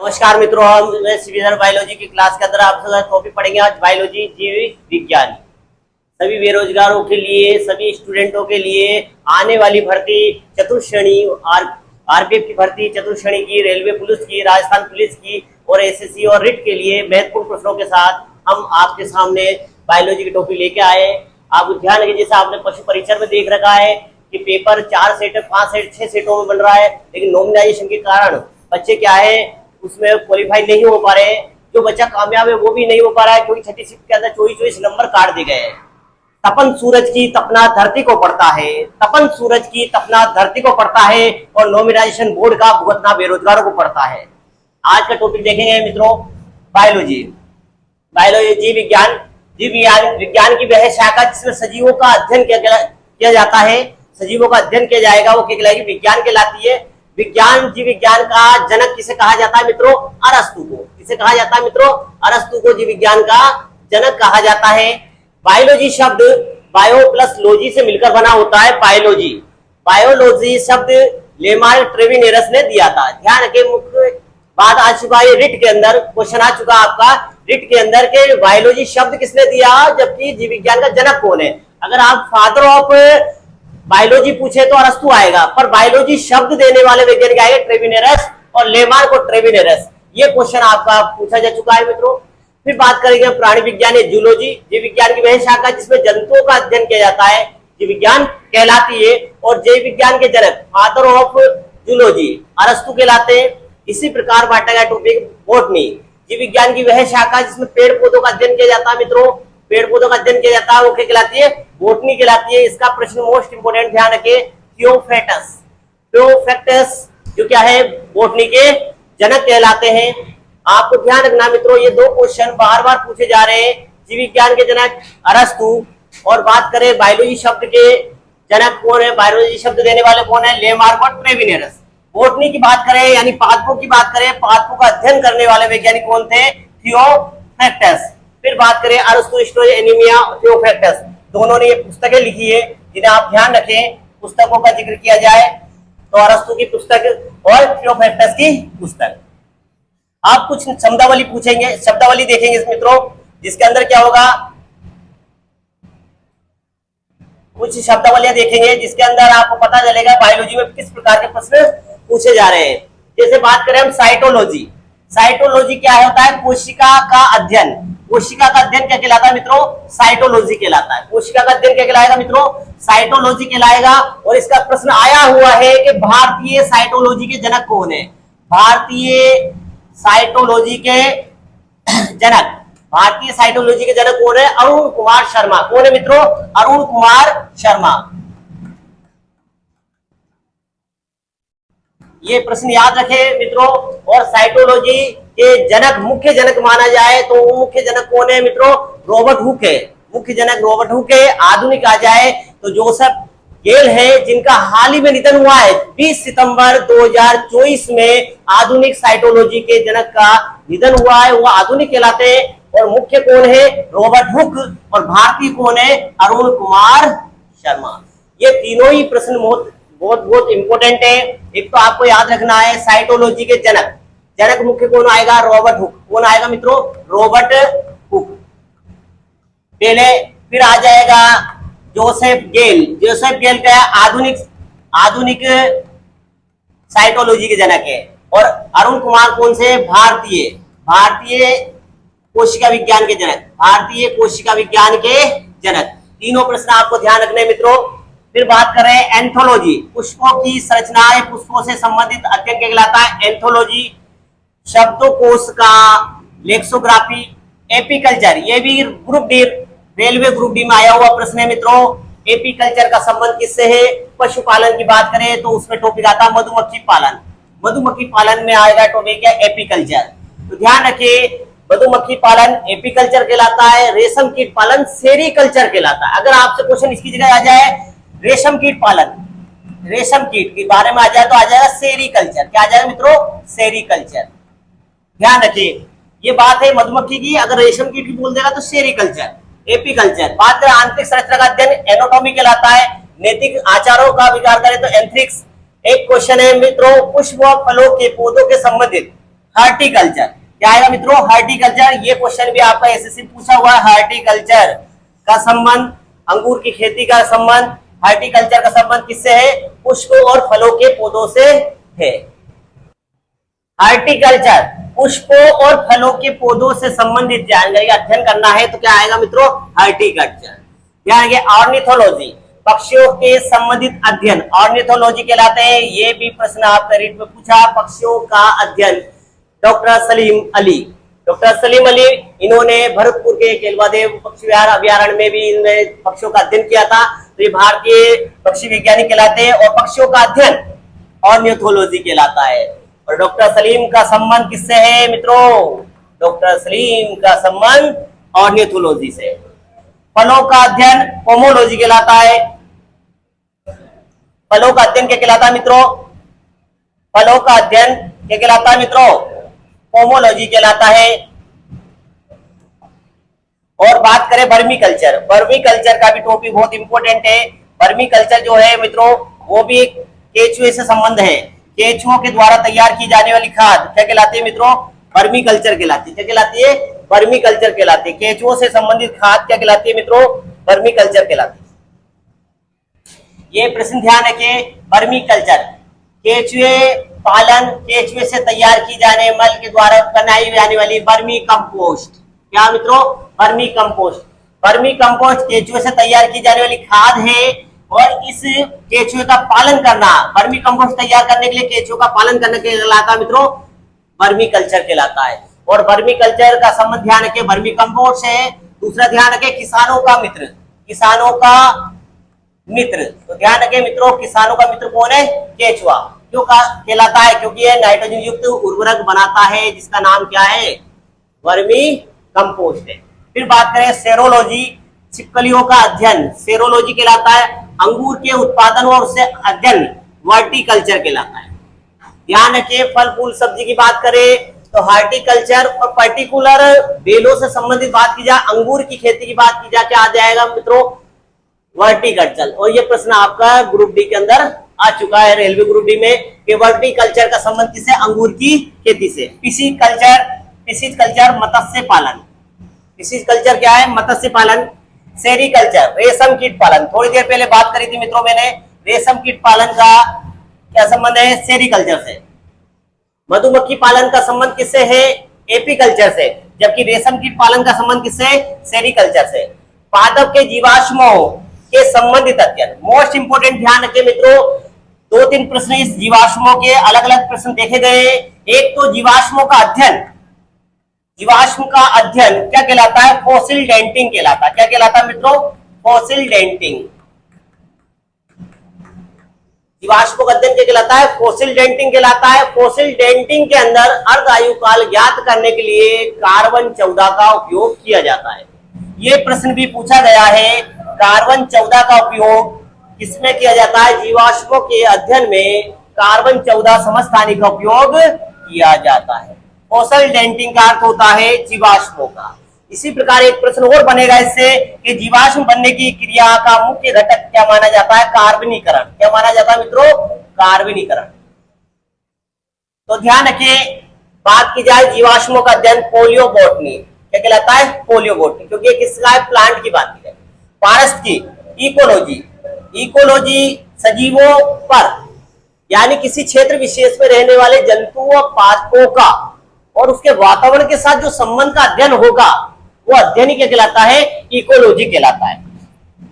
नमस्कार मित्रों, हम सिविल बायोलॉजी की क्लास के अंदर आप टॉपिक पढ़ेंगे आज बायोलॉजी जीव विज्ञान। सभी बेरोजगारों के लिए, सभी स्टूडेंटों के लिए आने वाली भर्ती चतुर्श्रेणी आरपीएफ की भर्ती चतुर्श्रेणी की, रेलवे पुलिस की, राजस्थान पुलिस की और एसएससी और रिट के लिए महत्वपूर्ण प्रश्नों के साथ हम आपके सामने बायोलॉजी की टॉपिक लेके आए। आप ध्यान रखिए, जैसे आपने पशु परीक्षण में देख रखा है कि पेपर 4 सेट, 5 सेट, 6 सेटों में बन रहा है, लेकिन नॉमिनाइजेशन के कारण बच्चे क्या है उसमें क्वालिफाई नहीं हो पा रहे हैं। जो बच्चा कामयाब है वो भी नहीं हो पा रहा है क्योंकि छठी शिफ्ट के अंदर 24 नंबर काट दिए गए हैं। तपन सूरज की तपना धरती को पड़ता है, तपन सूरज की तपना धरती को पड़ता है और नॉमिनाइजेशन बोर्ड का भुगतना बेरोजगारों को पड़ता है। आज का टॉपिक देखेंगे मित्रों बायोलॉजी। बायोलॉजी जीव विज्ञान। विज्ञान की वह शाखा जिसमें सजीवों का अध्ययन किया जाता है, सजीवों का अध्ययन किया जाएगा, वो क्या कहलाएगी? विज्ञान कहलाती है। विज्ञान जीव विज्ञान का जनक किसे कहा जाता है मित्रों? अरस्तु को। किसे कहा जाता है मित्रों? अरस्तु को जीव विज्ञान का जनक कहा जाता है। बायोलॉजी शब्द बायो प्लस लॉजी से मिलकर बना होता है बायोलॉजी। बायोलॉजी शब्द लेमार्क ट्रेविनेरस ने दिया था। ध्यान रखें, मुख्य बात आ चुका है रिट के अंदर, क्वेश्चन आ चुका आपका रिट के अंदर के बायोलॉजी शब्द किसने दिया, जबकि जीव विज्ञान का जनक कौन है। अगर आप फादर ऑफ बायोलॉजी पूछे तो अरस्तु आएगा, पर बायोलॉजी शब्द देने वाले वैज्ञानिक आएंगे ट्रेविनेरस और लेमार्क और ट्रेविनेरस। ये क्वेश्चन आपका पूछा जा चुका है मित्रों। फिर बात करेंगे प्राणी विज्ञान या जूलॉजी। जीव विज्ञान की वह शाखा जिसमें जंतुओं का अध्ययन किया जाता है जीव विज्ञान कहलाती है। और जीव विज्ञान के जनक फादर ऑफ जूलॉजी अरस्तु कहलाते हैं। इसी प्रकार बांटा गया टॉपिक बॉटनी। जीव विज्ञान की वह शाखा जिसमें पेड़ पौधों का अध्ययन किया जाता है मित्रों, पेड़ पौधों का अध्ययन किया जाता है, वो क्या कहलाती है? बॉटनी कहलाती है। इसका प्रश्न मोस्ट इंपोर्टेंट ध्यान रखिए, थियोफ्रैक्टस। थियोफ्रैक्टस जो क्या है बॉटनी के जनक कहलाते हैं। आपको ध्यान रखना मित्रों, ये दो क्वेश्चन बार बार पूछे जा रहे हैं। जीव विज्ञान के जनक अरस्तु, और बात करें बायोलॉजी शब्द के जनक कौन है, बायोलॉजी शब्द देने वाले कौन है? लेमार्क और ट्रेविनेरस। बॉटनी की बात करें यानी पादपों की बात करें, पादपों का अध्ययन करने वाले वैज्ञानिक कौन थे? थियोफ्रैक्टस। फिर बात करें अरस्तु एनीमिया, थियोफ्रैक्टस, दोनों ने ये पुस्तकें लिखी है जिन्हें आप ध्यान रखें। पुस्तकों का जिक्र किया जाए तो अरस्तु की पुस्तक और थियोफ्रैक्टस की पुस्तक। आप कुछ शब्दावली पूछेंगे, शब्दावली देखेंगे मित्रों, जिसके अंदर क्या होगा, कुछ शब्दावलियां देखेंगे जिसके अंदर आपको पता चलेगा बायोलॉजी में किस प्रकार के प्रश्न पूछे जा रहे हैं। जैसे बात करें हम साइटोलॉजी। साइटोलॉजी क्या होता है? कोशिका का अध्ययन। कोशिका का अध्ययन क्या कहलाता है मित्रों? साइटोलॉजी कहलाता है। कोशिका का अध्ययन क्या कहलाएगा मित्रों? साइटोलॉजी कहलाएगा। और इसका प्रश्न आया हुआ है कि भारतीय साइटोलॉजी के जनक कौन है? भारतीय साइटोलॉजी के जनक, भारतीय साइटोलॉजी के जनक कौन है? अरुण कुमार शर्मा। कौन है मित्रों? अरुण कुमार शर्मा। ये प्रश्न याद रखें मित्रों। और साइटोलॉजी के जनक, मुख्य जनक माना जाए तो वो मुख्य जनक कौन है मित्रों? रॉबर्ट हुक है। मुख्य जनक रॉबर्ट हुक है। आधुनिक आ जाए तो जोसेफ गेल है, जिनका हाल ही में निधन हुआ है 20 सितंबर 2024 में। आधुनिक साइटोलॉजी के जनक का निधन हुआ है, वो आधुनिक कहलाते हैं। और मुख्य कौन है? Robert Hooke. और भारतीय कौन है? अरुण कुमार शर्मा। ये तीनों ही प्रश्न बहुत इंपोर्टेंट है। एक तो आपको याद रखना है साइटोलॉजी के जनक, जनक मुख्य कौन आएगा? Robert Hooke. कौन आएगा मित्रों? रॉबर्ट हुक पहले। फिर आ जाएगा जोसेफ गेल। जोसेफ गेल क्या है? आधुनिक साइटोलॉजी के जनक है। और अरुण कुमार कौन से? भारतीय कोशिका विज्ञान के जनक, भारतीय कोशिका विज्ञान के जनक। तीनों प्रश्न आपको ध्यान रखने मित्रों। फिर बात करें एंथोलॉजी। पुष्पों की संरचनाएं, पुष्पों से संबंधित अध्ययन कहलाता है एंथोलॉजी। शब्दकोश का लेक्सोग्राफी, एपीकल्चर, ये भी group D, railway group D में आया हुआ प्रश्न है मित्रों। एपीकल्चर का संबंध किससे है? पशुपालन की बात करें तो उसमें टॉपिक आता है मधुमक्खी पालन। मधुमक्खी पालन में आएगा टॉपिक क्या? एपीकल्चर। तो ध्यान रखिए, मधुमक्खी पालन एपीकल्चर कहलाता है। रेशम कीट पालन सेरीकल्चर कहलाता है। अगर आपसे क्वेश्चन इसकी जगह आ जाए रेशम कीट पालन, रेशम कीट के बारे में आ जाए तो आ जाएगा सेरीकल्चर। क्या आ जाएगा मित्रों? सेरीकल्चर। ध्यान रखिए, ये बात है मधुमक्खी की। अगर रेशम कीट की बोल देगा तो सेरीकल्चर। एपीकल्चर। बात करें आंतरिक संरचना का अध्ययन, एनाटॉमी कहलाता है। नैतिक आचारों का विचार करें तो एंथ्रिक्स। एक क्वेश्चन है मित्रों, पुष्प व फलों के पौधों के संबंधित हॉर्टिकल्चर। क्या आएगा मित्रों? हॉर्टिकल्चर। ये क्वेश्चन भी आपका एसएससी पूछा हुआ है। हॉर्टिकल्चर का संबंध, अंगूर की खेती का संबंध, हॉर्टिकल्चर का संबंध किससे है? पुष्प और फलों के पौधों से है। हॉर्टिकल्चर पुष्पों और फलों के पौधों से संबंधित जानकारी अध्ययन करना है तो क्या आएगा मित्रों? हॉर्टिकल्चर। यहाँ आगे ऑर्निथोलॉजी, पक्षियों के संबंधित अध्ययन, ऑर्निथोलॉजी कहलाते हैं। ये भी प्रश्न आपका रीट में पूछा, पक्षियों का अध्ययन। डॉक्टर सलीम अली, डॉक्टर सलीम अली, इन्होंने भरतपुर के केलवादेव पक्षी विहार अभ्यारण्य में भी इन्होंने पक्षियों का अध्ययन किया था। तो ये भारतीय पक्षी वैज्ञानिक कहलाते हैं और पक्षियों का अध्ययन ऑर्निथोलॉजी कहलाता है। और डॉक्टर सलीम का संबंध किससे है मित्रों? डॉक्टर सलीम का संबंध ऑर्निथोलॉजी से। फलों का अध्ययन पोमोलॉजी कहलाता है। फलों का अध्ययन क्या कहलाता है मित्रों? फलों का अध्ययन क्या कहलाता है मित्रों? पोमोलॉजी कहलाता है। और बात करें वर्मी कल्चर, वर्मी कल्चर का भी टॉपिक बहुत इंपॉर्टेंट है। वर्मी कल्चर जो है मित्रों वो भी केचुए से संबंध है। केचुओं के द्वारा तैयार की जाने वाली खाद क्या कहलाती है मित्रों? वर्मी कल्चर कहलाती है। क्या कहलाती है? वर्मी कल्चर कहलाती है। केचुओं से संबंधित खाद क्या कहलाती है मित्रों? वर्मी कल्चर कहलाती है। ये प्रश्न ध्यान रखें, वर्मी कल्चर केचुए पालन, केचुए से तैयार की जाने मल के द्वारा बनाई जाने वाली वर्मी कंपोस्ट। क्या मित्रों? Vermi compost. वर्मी कंपोस्ट केचुए से तैयार की जाने वाली खाद है और इस केचुए का पालन करना, वर्मी कंपोस्ट तैयार करने के लिए केचुए का पालन करने के कहलाता है मित्रों वर्मी कल्चर कहलाता है। और वर्मी कल्चर का संबंध ध्यान रखें वर्मी कंपोस्ट है। दूसरा ध्यान रखें किसानों का मित्र, किसानों का मित्र। तो ध्यान रखें मित्रों किसानों का मित्र कौन है? केचुआ। क्यों कहलाता है? क्योंकि यह नाइट्रोजन युक्त उर्वरक बनाता है जिसका नाम क्या है? वर्मी कंपोस्ट है। फिर बात करें सेरोलॉजी, छिपकलियों का अध्ययन, सेरोलॉजी कहलाता है। अंगूर के उत्पादन और उससे अध्ययन वर्टिकल्चर कहलाता है। ध्यान रखिए फल फूल सब्जी की बात करें तो हार्टिकल्चर, और पर्टिकुलर बेलों से संबंधित बात की जाए, अंगूर की खेती की बात की जाए, क्या आ जाएगा मित्रों? वर्टिकल्चर। और ये प्रश्न आपका ग्रुप डी के अंदर आ चुका है, रेलवे ग्रुप डी में, कि वर्टिकल्चर का संबंध किससे? अंगूर की खेती से। पिसिकल्चर, पिसिकल्चर मत्स्य पालन, पिसिकल्चर क्या है? मत्स्य पालन। सेरिकल्चर रेशम कीट पालन, थोड़ी देर पहले बात करी थी मित्रों मैंने, रेशम कीट पालन का क्या संबंध है? सेरिकल्चर से। मधुमक्खी पालन का संबंध किससे है? एपीकल्चर से। जबकि रेशम कीट पालन का संबंध किससे? सेरिकल्चर से। पादप के जीवाश्मों के संबंधित अध्ययन, मोस्ट इंपोर्टेंट ध्यान रखिए मित्रों, 2-3 प्रश्न इस जीवाश्मों के अलग अलग प्रश्न देखे गए। एक तो जीवाश्मों का अध्ययन, जीवाश्म का अध्ययन क्या कहलाता है? फॉसिल डेंटिंग कहलाता है। क्या कहलाता है मित्रों? Fossil denting. जीवाश्मों का अध्ययन क्या कहलाता है? फॉसिल डेंटिंग कहलाता है। फॉसिल डेंटिंग के अंदर अर्ध आयुकाल ज्ञात करने के लिए कार्बन 14 का उपयोग किया जाता है। ये प्रश्न भी पूछा गया है, कार्बन 14 का उपयोग किसमें किया जाता है? जीवाश्मों के अध्ययन में कार्बन 14 समस्थानिक का उपयोग किया जाता है। फॉसिल डेंटिंग का अर्थ होता है जीवाश्मों का। इसी प्रकार एक प्रश्न और बनेगा इससे कि जीवाश्म बनने की क्रिया का मुख्य घटक क्या माना जाता है? कार्बनीकरण। क्या माना जाता है मित्रों? कार्बनीकरण। तो ध्यान रखिए, बात की जाए जीवाश्मों का अध्ययन पोलियोबोटनी, क्या कहलाता है? पोलियोबोटनी, क्योंकि किसका है? प्लांट की बात की जाए। पारिस्थितिकी, इकोलॉजी, इकोलॉजी सजीवों पर यानी किसी क्षेत्र विशेष में रहने वाले जंतुओं पादपों का और उसके वातावरण के साथ जो संबंध का अध्ययन होगा वो अध्ययन ही क्या कहलाता है? इकोलॉजी कहलाता है।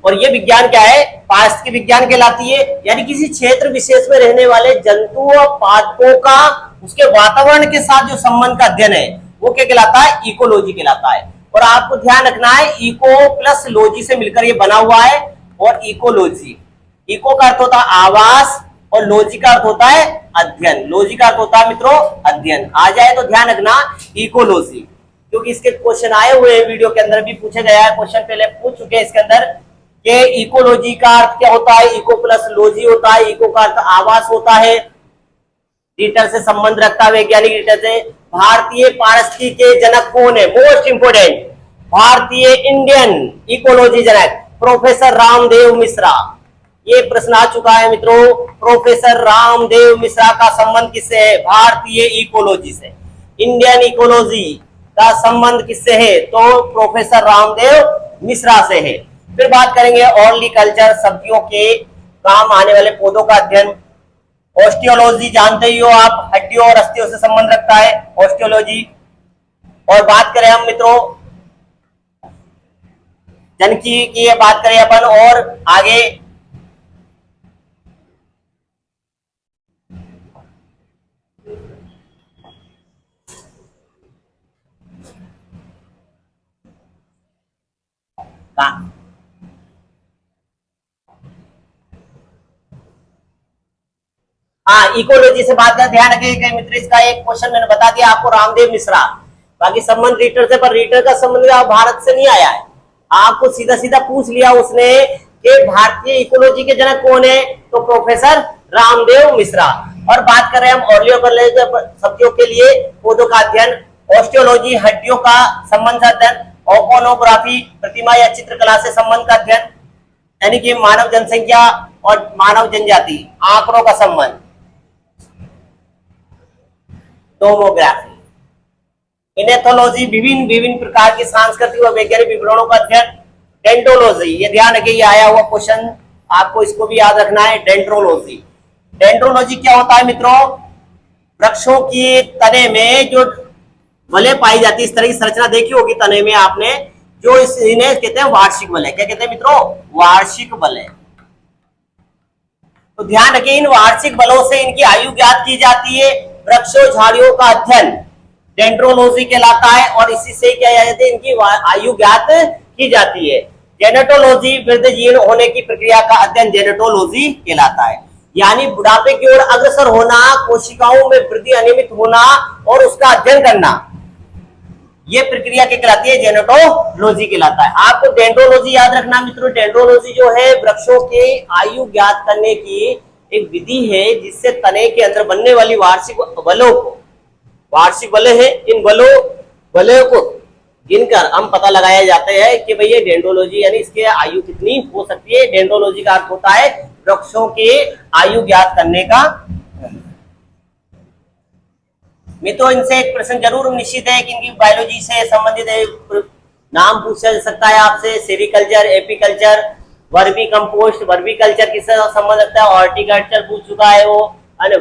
और ये विज्ञान क्या है? पारिस्थितिकी विज्ञान कहलाती है, यानी किसी क्षेत्र विशेष में रहने वाले जंतुओं पादपों का उसके वातावरण के साथ जो संबंध का अध्ययन है वो क्या कहलाता है? इकोलॉजी कहलाता है। और आपको ध्यान रखना है इको प्लस लॉजी से मिलकर ये बना हुआ है। और इकोलॉजी, इको का अर्थ होता है आवास और लॉजी का अर्थ होता है अध्ययन। लॉजी का अर्थ होता है मित्रों अध्ययन। आ जाए तो ध्यान रखना इकोलॉजी, क्योंकि इसके क्वेश्चन आए हुए वीडियो के अंदर भी पूछे गया है, क्वेश्चन पहले पूछ चुके हैं इसके अंदर कि इकोलॉजी का अर्थ क्या होता है? इको प्लस लॉजी होता है। इको का अर्थ आवास होता है, रीटर से संबंध रखता है, वैज्ञानिक रीटर से। भारतीय पारिस्थितिकी के जनक कौन है? मोस्ट इंपोर्टेंट, भारतीय इंडियन इकोलॉजी जनक प्रोफेसर रामदेव मिश्रा। ये प्रश्न आ चुका है मित्रों, प्रोफेसर रामदेव मिश्रा का संबंध किससे है? भारतीय इकोलॉजी से। इंडियन इकोलॉजी का संबंध किससे है? तो प्रोफेसर रामदेव मिश्रा से है। फिर बात करेंगे हॉर्टिकल्चर, सब्जियों के काम आने वाले पौधों का अध्ययन। ऑस्टियोलॉजी जानते ही हो आप, हड्डियों और अस्थियों से संबंध रखता है ऑस्टियोलॉजी। और बात करें हम मित्रों जनकी की, बात करें अपन और आगे हाँ इकोलॉजी से बात कर, ध्यान रखिए मित्र, इसका एक क्वेश्चन मैंने बता दिया आपको, रामदेव मिश्रा। बाकी संबंध रीटर से, पर रीटर का संबंध भारत से नहीं आया है। आपको सीधा सीधा पूछ लिया उसने कि भारतीय इकोलॉजी के जनक कौन है, तो प्रोफेसर रामदेव मिश्रा। और बात कर रहे हैं हम ऑर्लियोकॉलॉजी, सब्जियों के लिए पौधों का अध्ययन। ऑस्टियोलॉजी, हड्डियों का संबंध का अध्ययन। ओकोनोग्राफी, प्रतिमा या चित्रकला से संबंध का अध्ययन, यानी कि मानव जनसंख्या और मानव जनजाति, आंकड़ों का संबंध। टोमोग्राफी, इनेथोलॉजी, विभिन्न विभिन्न प्रकार की सांस्कृतिक व वैज्ञानिक विवरणों का अध्ययन। डेंड्रोलॉजी, ये ध्यान रखिए, ये आया हुआ क्वेश्चन, आपको इसको भी याद रखना है। डेंड्रोलॉजी, डेंड्रोलॉजी क्या होता है मित्रों? वृक्षों की तने में जो वलय पाई जाती है, इस तरह की संरचना देखी होगी तने में आपने, जो इन्हें कहते हैं वार्षिक वलय। क्या कहते हैं मित्रों? वार्षिक वलय। तो ध्यान रखिए, इन वार्षिक बलों से इनकी आयु ज्ञात की जाती है। वृक्षों झाड़ियों का अध्ययन डेंड्रोलॉजी कहलाता है, और इसी से क्या जाती है, इनकी आयु ज्ञात की जाती है। जेनेटोलॉजी, वृद्धजीर्ण होने की प्रक्रिया का अध्ययन जेनेटोलॉजी कहलाता है, यानी बुढ़ापे की ओर अग्रसर होना, कोशिकाओं में वृद्धि अनियमित होना और उसका अध्ययन करना, ये प्रक्रिया क्या कहलाती है? जेनेटोलॉजी कहलाता है। आपको डेंड्रोलॉजी याद रखना मित्रों, डेंड्रोलॉजी जो है वृक्षों के आयु ज्ञात करने की एक विधि है, जिससे तने के अंदर बनने वाली वार्षिक बलों को, वार्षिक वलय है, इन वलयों को गिनकर हम पता लगाया जाते हैं कि भाई ये डेंड्रोलॉजी, यानी इसके आयु कितनी हो सकती है। डेंड्रोलॉजी का अर्थ होता है वृक्षों के आयु ज्ञात करने का। मित्रों इनसे एक प्रश्न जरूर निश्चित है कि इनकी बायोलॉजी से संबंधित नाम पूछा जा सकता है आपसे। Sericulture, apiculture, vermi compost, vermi culture किससे संबंध रखता है? हॉर्टिकल्चर पूछ चुका है वो,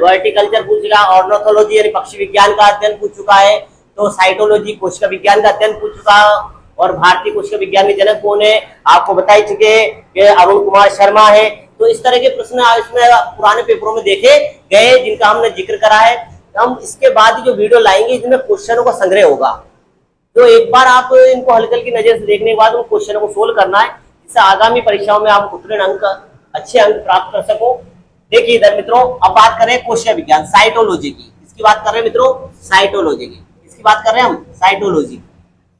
वर्टिकल्चर पूछ चुका है। ऑर्निथोलॉजी यानी पक्षी विज्ञान का अध्ययन पूछ चुका है। तो साइटोलॉजी, कोशिका विज्ञान का अध्ययन पूछ चुका है। और भारतीय कोशिका विज्ञान के जनक कौन है? आपको बता ही चुके कि अरुण कुमार शर्मा है। तो इस तरह के प्रश्न इसमें पुराने पेपरों में देखे गए, जिनका हमने जिक्र करा है। हम इसके बाद जो वीडियो लाएंगे, इसमें क्वेश्चनों का संग्रह होगा, तो एक बार आप इनको हल्की हल्की नजर से देखने के बाद उन क्वेश्चनों को सोल्व करना है, जिससे आगामी परीक्षाओं में आप उत्तीर्ण अंक, अच्छे अंक प्राप्त कर सको। देखिए इधर मित्रों, अब बात करें कोशिका विज्ञान, साइटोलॉजी की। इसकी बात कर रहे हैं मित्रों, साइटोलॉजी की। इसकी बात कर रहे हैं हम, साइटोलॉजी।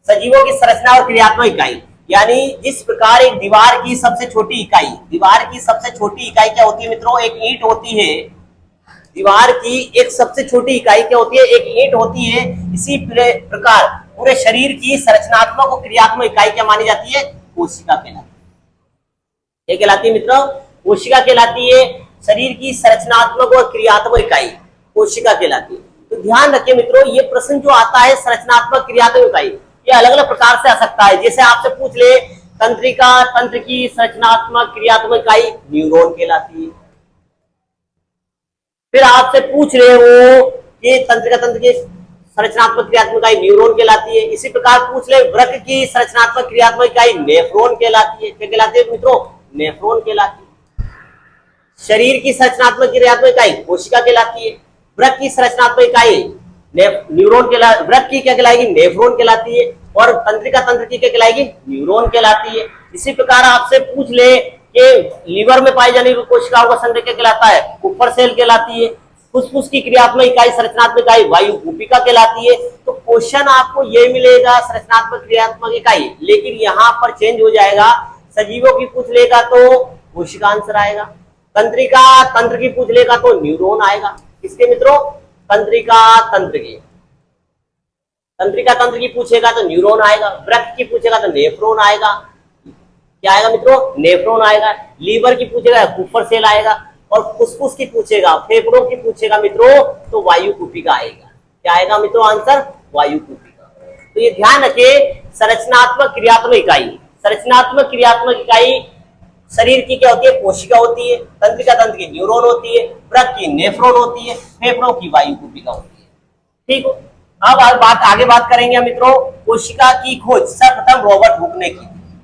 सजीवों की संरचना और क्रियात्मक इकाई, यानी जिस प्रकार एक दीवार की सबसे छोटी इकाई, दीवार की सबसे छोटी इकाई क्या होती है मित्रों? एक ईंट होती है। दीवार की एक सबसे छोटी इकाई क्या होती है? एक ईंट होती है। इसी प्रकार पूरे शरीर की संरचनात्मक और क्रियात्मक इकाई क्या मानी जाती है? कोशिका कहलाती है। ये कहलाती है मित्रों, कोशिका कहलाती है। शरीर की संरचनात्मक और क्रियात्मक इकाई कोशिका कहलाती है। तो ध्यान रखिए मित्रों, ये प्रश्न जो आता है संरचनात्मक क्रियात्मक इकाई, ये अलग अलग प्रकार से आ सकता है। जैसे आपसे पूछ ले तंत्रिका, तंत्र की संरचनात्मक क्रियात्मक इकाई न्यूरॉन कहलाती है। फिर आपसे पूछ रहे हो कि तंत्रिका, तंत्र की संरचनात्मक क्रियात्मक इकाई न्यूरॉन कहलाती है। इसी प्रकार पूछ ले वृक्क की संरचनात्मक क्रियात्मक इकाई नेफ्रॉन कहलाती है। क्या कहलाती है मित्रों? नेफ्रॉन कहलाती है। शरीर की संरचनात्मक क्रियात्मक इकाई कोशिका कहलाती है। वृक्क की संरचनात्मक इकाई न्यूरॉन कहलाती, वृक्क की क्या कहलाएगी? नेफ्रॉन कहलाती है। और तंत्रिका तंत्र की क्या कहलाएगी? न्यूरॉन कहलाती है। इसी प्रकार आपसे पूछ ले कि लीवर में पाई जाने वाली कोशिकाओं का संग्रह क्या कहलाता है? कुपर सेल कहलाती है। फुसफुस की क्रियात्मक इकाई, संरचनात्मक इकाई वायु कूपिका कहलाती है। तो क्वेश्चन आपको ये मिलेगा संरचनात्मक क्रियात्मक इकाई, लेकिन यहाँ पर चेंज हो जाएगा। सजीवों की पूछ लेगा तो कोशिका आंसर आएगा। तंत्रिका तंत्र की पूछ लेगा तो न्यूरॉन आएगा। किसके मित्रों? तंत्रिका तंत्र की। तंत्रिका तंत्र की पूछेगा तो न्यूरॉन आएगा। वृक्क की पूछेगा तो नेफ्रॉन आएगा। क्या आएगा मित्रों? नेफ्रॉन आएगा। लीवर की पूछेगा कुपर सेल आएगा। और फुसफुस की पूछेगा, फेफड़ों की पूछेगा मित्रों तो वायु कूपिका आएगा। क्या आएगा मित्रों आंसर? वायु कोशिका। तो ये ध्यान रखिए, संरचनात्मक क्रियात्मक इकाई, संरचनात्मक क्रियात्मक इकाई शरीर की क्या होती है? कोशिका होती है। तंत्रिका तंत्र की न्यूरॉन होती है। वृक्क की नेफ्रॉन होती है। फेफड़ों की वायु कोशिका होती है। ठीक हो। अब आगे बात करेंगे मित्रों, कोशिका की खोज सर्वप्रथम रॉबर्ट हुक ने की थी।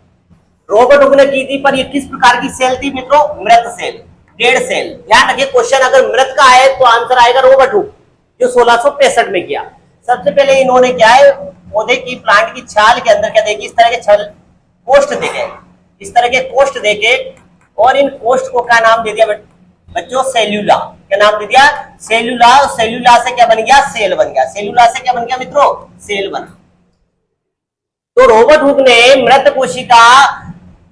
रॉबर्ट हुक ने की थी, पर ये किस प्रकार की सेल थी मित्रों? मृत सेल, डेड सेल। ध्यान रखिए, क्वेश्चन अगर मृत का आए तो आंसर आएगा रॉबर्ट हुक, जो 1665 में किया। सबसे पहले इन्होंने क्या है, पौधे की प्लांट की छाल के अंदर क्या देखी, इस तरह के छल कोष्ठ देखे, इस तरह के कोष्ठ देखे, और इन कोष्ठ को क्या नाम दे दिया बच्चों? सेल्यूला। क्या नाम दे दिया? सेल्यूला। सेल्यूला से क्या बन गया? सेल बन गया। सेल्यूला से क्या बन गया मित्रों? सेल बना। तो रॉबर्ट हुक ने मृत कोशिका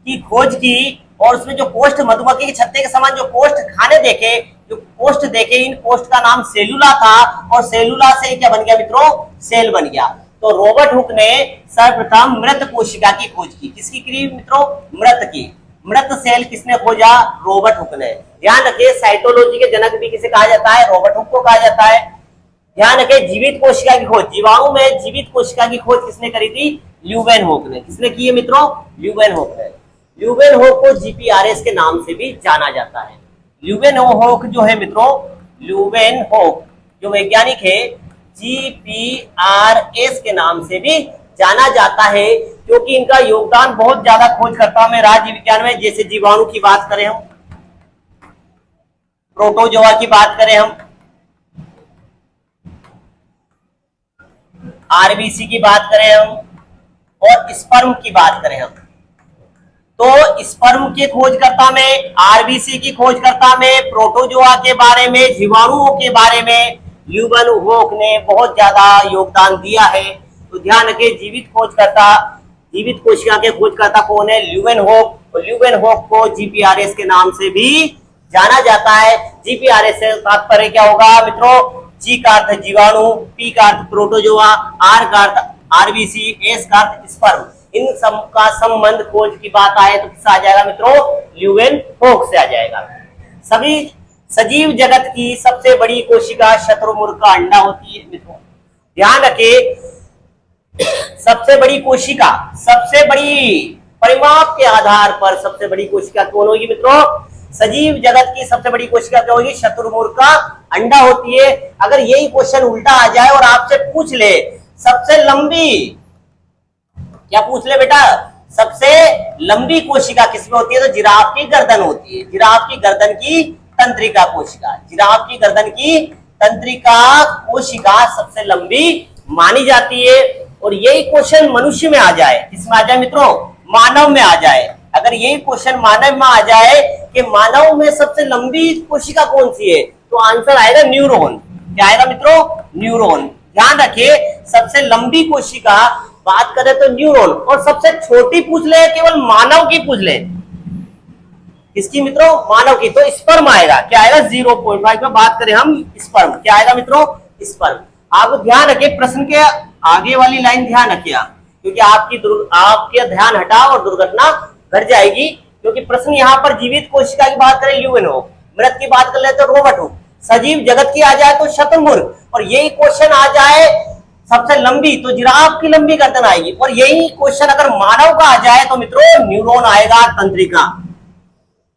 की खोज की, और उसमें जो कोष्ठ, मधुमक्खी के छत्ते के समान जो कोष्ठ खाने देखे, जो कोष्ठ देखे, इन कोष्ठ का नाम सेल्यूला था, और सेल्यूला से क्या बन गया मित्रों? सेल बन गया। तो रॉबर्ट हुक ने सर्वप्रथम मृत कोशिका की खोज की। किसकी की मित्रों? मृत की। मृत सेल किसने खोजा? रॉबर्ट हुक ने। ध्यान रखिए, साइटोलॉजी के जनक भी किसे कहा जाता है? रॉबर्ट हुक को कहा जाता है। ध्यान रखिए, जीवित कोशिका की खोज, जीवाणु में जीवित कोशिका की खोज किसने करी थी? ल्यूवेनहोक ने। किसने की है मित्रों? ल्यूवेनहोक ने। ल्यूवेनहोक को जीपीआरएस के नाम से भी जाना जाता है। ल्यूवेनहोक जो है मित्रों, ल्यूवेनहोक जो वैज्ञानिक है, जीपीआरएस के नाम से भी जाना जाता है, क्योंकि इनका योगदान बहुत ज्यादा खोजकर्ता में राज्य विज्ञान में, जैसे जीवाणु की बात करें हम, प्रोटोजोआ की बात करें हम, आरबीसी की बात करें हम, और स्पर्म की बात करें हम, तो स्पर्म के खोजकर्ता में, आरबीसी की खोजकर्ता में, प्रोटोजोआ के बारे में, जीवाणुओं के बारे में ल्यूवेनहोक ने बहुत ज्यादा योगदान दिया है। तो ध्यान रखिए, जीवित खोजकर्ता, जीवित कोशिका के खोजकर्ता कौन है? ल्यूवेनहोक। और ल्यूवेनहोक को जीपीआरएस के नाम से भी जाना जाता है। जीपीआरएस से तात्पर्य क्या होगा मित्रों? जी का अर्थ जीवाणु, पी का अर्थ प्रोटोजोआ, आर का अर्थ आरबीसी, एस का अर्थ स्पर्म। इन सब का संबंध खोज की बात आए तो किससे आ जाएगा मित्रों? ल्यूवेनहोक से आ जाएगा। सभी सजीव जगत की सबसे बड़ी कोशिका शत्रुमुर्ग का अंडा होती है मित्रों। ध्यान रखिए, सबसे बड़ी कोशिका, सबसे बड़ी परिमाप के आधार पर सबसे बड़ी कोशिका कौन होगी मित्रों? सजीव जगत की सबसे बड़ी कोशिका क्या होगी? शत्रुमुर्ग का अंडा होती है। अगर यही क्वेश्चन उल्टा आ जाए और आपसे पूछ ले सबसे लंबी, क्या पूछ ले बेटा, सबसे लंबी कोशिका किसमें होती है? तो जिराफ की गर्दन होती है। जिराफ की गर्दन की तंत्रिका कोशिका, जिराफ की गर्दन की तंत्रिका कोशिका सबसे लंबी मानी जाती है। और यही क्वेश्चन मनुष्य में आ जाए, किसमें आ जाए मित्रों? मानव में आ जाए। अगर यही क्वेश्चन मानव में आ जाए कि मानव में सबसे लंबी कोशिका कौन सी है, तो आंसर आएगा न्यूरॉन। क्या आएगा मित्रों? न्यूरॉन। ध्यान रखिए, सबसे लंबी कोशिका बात करें तो न्यूरॉन, और सबसे छोटी पूछ ले, केवल मानव की पूछ ले, किसकी मित्रों? मानव की, तो स्पर्म आएगा। क्या आएगा? 0.5 में बात करें हम स्पर्म, क्या आएगा मित्रों? स्पर्म। आप ध्यान रखिए, प्रश्न के आगे वाली लाइन ध्यान रखिए आप, क्योंकि आपके ध्यान हटा और दुर्घटना घट जाएगी। क्योंकि प्रश्न यहाँ पर जीवित कोशिका की बात करें ल्यूवेनहोक, मृत की बात कर ले तो रॉबर्ट हुक, सजीव जगत की आ जाए तो शत्रुमुर्ग, और यही क्वेश्चन आ जाए सबसे लंबी तो जिराफ की लंबी गर्दन आएगी। और यही क्वेश्चन अगर मानव का आ जाए तो मित्रों न्यूरॉन आएगा, तंत्रिका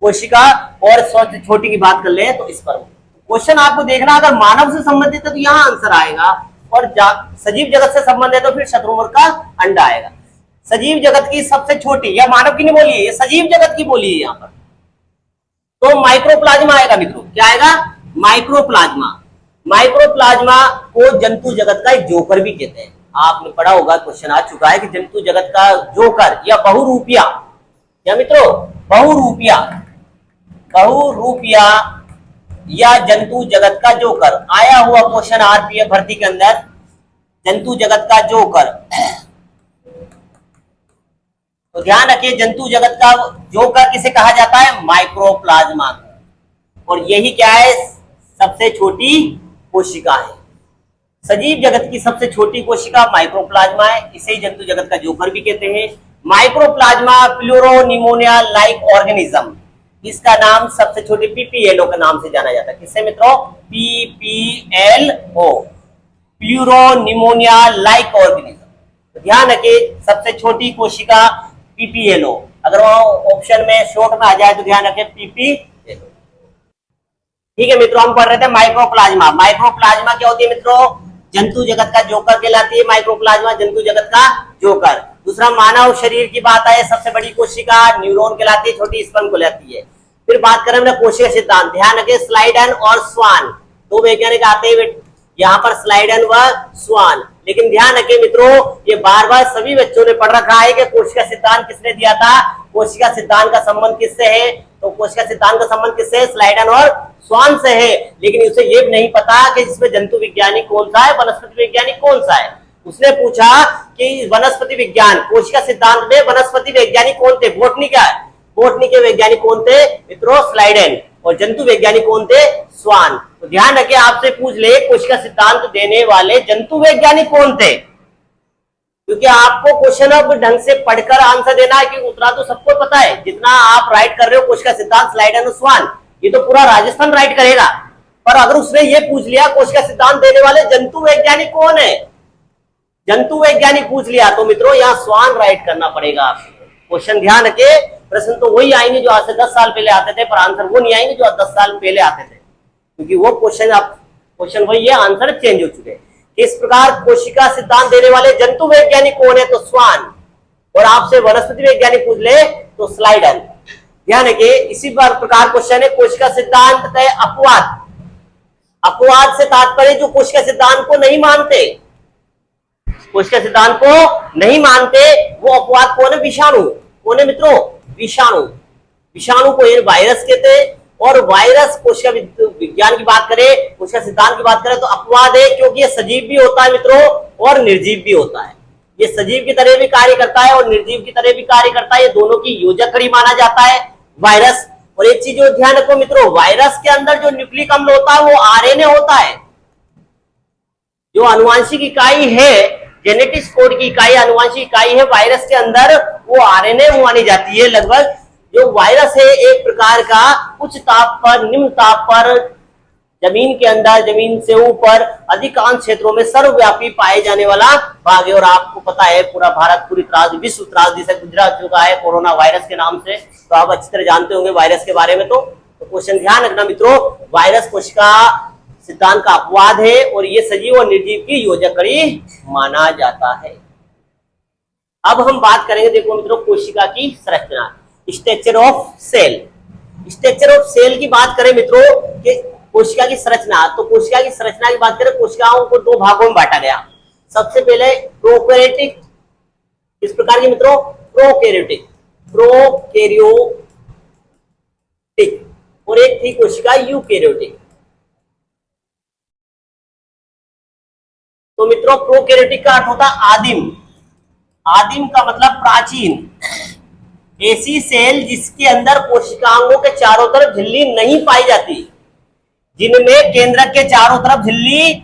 कोशिका। और सबसे छोटी की बात कर ले तो स्पर्म। क्वेश्चन आपको देखना, अगर मानव से संबंधित है तो यहाँ आंसर आएगा, और सजीव जगत से संबंध है तो फिर शत्रुमुर्ग का अंडा आएगा। सजीव जगत की सबसे छोटी, या मानव की नहीं बोली है, सजीव जगत की बोली है यहाँ पर, तो माइक्रोप्लाज्मा आएगा मित्रों। क्या आएगा? माइक्रोप्लाज्मा। माइक्रोप्लाज्मा को जंतु जगत का एक जोकर भी कहते हैं। आपने पढ़ा होगा, क्वेश्चन आ चुका है कि जंतु जगत का जोकर या बहुरूपिया, या मित्रों बहुरूपिया, बहुरूपिया या जंतु जगत का जोकर आया हुआ क्वेश्चन आरपीएफ भर्ती के अंदर, जंतु जगत का जोकर। तो ध्यान रखिए, जंतु जगत का जोकर किसे कहा जाता है? माइक्रोप्लाज्मा। और यही क्या है? सबसे छोटी कोशिका है। सजीव जगत की सबसे छोटी कोशिका माइक्रोप्लाज्मा है, इसे जंतु जगत का जोकर भी कहते हैं। माइक्रोप्लाज्मा प्लूरोनिमोनिया लाइक ऑर्गेनिज्म, इसका नाम सबसे छोटे पीपीएलओ के नाम से जाना जाता है। किससे मित्रों? PPLO, pleuropneumonia like organism. ध्यान रखिए, सबसे छोटी कोशिका पीपीएलओ, अगर वो ऑप्शन में शॉर्ट में आ जाए तो ध्यान रखें पीपीएलओ। ठीक है मित्रों, हम पढ़ रहे थे माइक्रोप्लाज्मा। माइक्रोप्लाज्मा क्या होती है मित्रों? जंतु जगत का जोकर कहलाती है माइक्रोप्लाज्मा, जंतु जगत का जोकर। दूसरा, मानव शरीर की बात आए, सबसे बड़ी कोशिका न्यूरॉन कहलाती है, छोटी स्पर्म कहलाती है। फिर बात करें हमने कोशिका सिद्धांत, ध्यान रखें स्लाइडन और स्वान, दो वैज्ञानिक आते हैं यहाँ पर, स्लाइडन व स्वान। लेकिन ध्यान रखें मित्रों, ये बार बार सभी बच्चों ने पढ़ रखा है कि कोशिका सिद्धांत किसने दिया था, कोशिका सिद्धांत का संबंध किससे है, तो कोशिका सिद्धांत का संबंध किससे है? स्लाइडन और स्वान से है। लेकिन उसे ये नहीं पता कि इसमें जंतु विज्ञानी कौन सा है, वनस्पति वैज्ञानिक कौन सा है। उसने पूछा कि वनस्पति विज्ञान, कोशिका सिद्धांत में वनस्पति वैज्ञानिक कौन थे? बोटनी का, बोटनी के वैज्ञानिक कौन थे मित्रों? स्लाइडन। और जंतु वैज्ञानिक कौन थे? स्वान। तो ध्यान रखिए, आपसे पूछ ले कोशिका सिद्धांत देने वाले जंतु वैज्ञानिक कौन थे, क्योंकि आपको क्वेश्चन अब ढंग से पढ़कर आंसर देना है, कि उतना तो सबको पता है, जितना आप राइट कर रहे हो कोशिका सिद्धांत, स्लाइडन और स्वान, ये तो पूरा राजस्थान राइट करेगा। पर अगर उसने ये पूछ लिया कोशिका सिद्धांत देने वाले जंतु वैज्ञानिक कौन है, जंतु वैज्ञानिक पूछ लिया, तो मित्रों यहाँ स्वान राइट करना पड़ेगा आपको। क्वेश्चन ध्यान रखे, प्रश्न तो वही आएंगे जो आज से 10 साल पहले आते थे, पर आंसर वो नहीं आएंगे जो 10 साल पहले आते थे, क्योंकि वो क्वेश्चन वही है, आंसर चेंज हो चुके। इस प्रकार कोशिका सिद्धांत देने वाले जंतु वैज्ञानिक कौन है, तो स्वान। और आपसे वनस्पति वैज्ञानिक पूछ ले तो स्लाइडन। ध्यान रखिए, इसी प्रकार क्वेश्चन है कोशिका सिद्धांत का अपवाद। अपवाद से तात्पर्य जो कोशिका सिद्धांत को नहीं मानते, कोशिका सिद्धांत को नहीं मानते, वो अपवाद कौन है? विषाणु। कौन है मित्रों? विषाणु। विषाणु को वायरस कहते हैं, और वायरस कोशिका विज्ञान की बात करें, कोशिका सिद्धांत की बात करें तो अपवाद है, क्योंकि ये सजीव भी होता है मित्रों और निर्जीव भी होता है। ये सजीव की तरह भी कार्य करता है और निर्जीव की तरह भी कार्य करता है, ये दोनों की योजक कड़ी माना जाता है वायरस। और एक चीज जो ध्यान रखो मित्रों, वायरस के अंदर जो न्यूक्लिक अम्ल होता है वो आरएनए होता है। जो आनुवांशिक इकाई है, जेनेटिक्स कोड की इकाई, आनुवांशिक इकाई है वायरस के अंदर, वो आरएनए मानी जाती है। लगभग जो वायरस है एक प्रकार का उच्च ताप पर, निम्न ताप पर, जमीन के अंदर, जमीन से ऊपर अधिकांश क्षेत्रों में सर्वव्यापी पाए जाने वाला भाग है। और आपको पता है पूरा भारत, पूरी त्रासदी, विश्व त्रासदी से गुजरा चुका है कोरोना वायरस के नाम से, तो आप अच्छी तरह जानते होंगे वायरस के बारे में। तो क्वेश्चन ध्यान रखना मित्रों, वायरस कोशिका सिद्धांत का अपवाद है और ये सजीव और निर्जीव की योजक कड़ी माना जाता है। अब हम बात करेंगे, देखो मित्रों, कोशिका की संरचना, structure of cell. Structure of cell की बात करें मित्रों कि कोशिका की संरचना, तो कोशिका की संरचना की बात करें, कोशिकाओं को दो भागों में बांटा गया। सबसे पहले प्रोकैरियोटिक, किस प्रकार की मित्रों? प्रोकैरियोटिक, प्रोकैरियोटिक, और एक थी कोशिका यूकैरियोटिक। तो मित्रों प्रोकैरियोटिक का अर्थ होता है आदिम। आदिम का मतलब प्राचीन, ऐसी सेल जिसके अंदर कोशिकाओं के चारों तरफ झिल्ली नहीं पाई जाती, जिनमें केंद्रक के चारों तरफ झिल्ली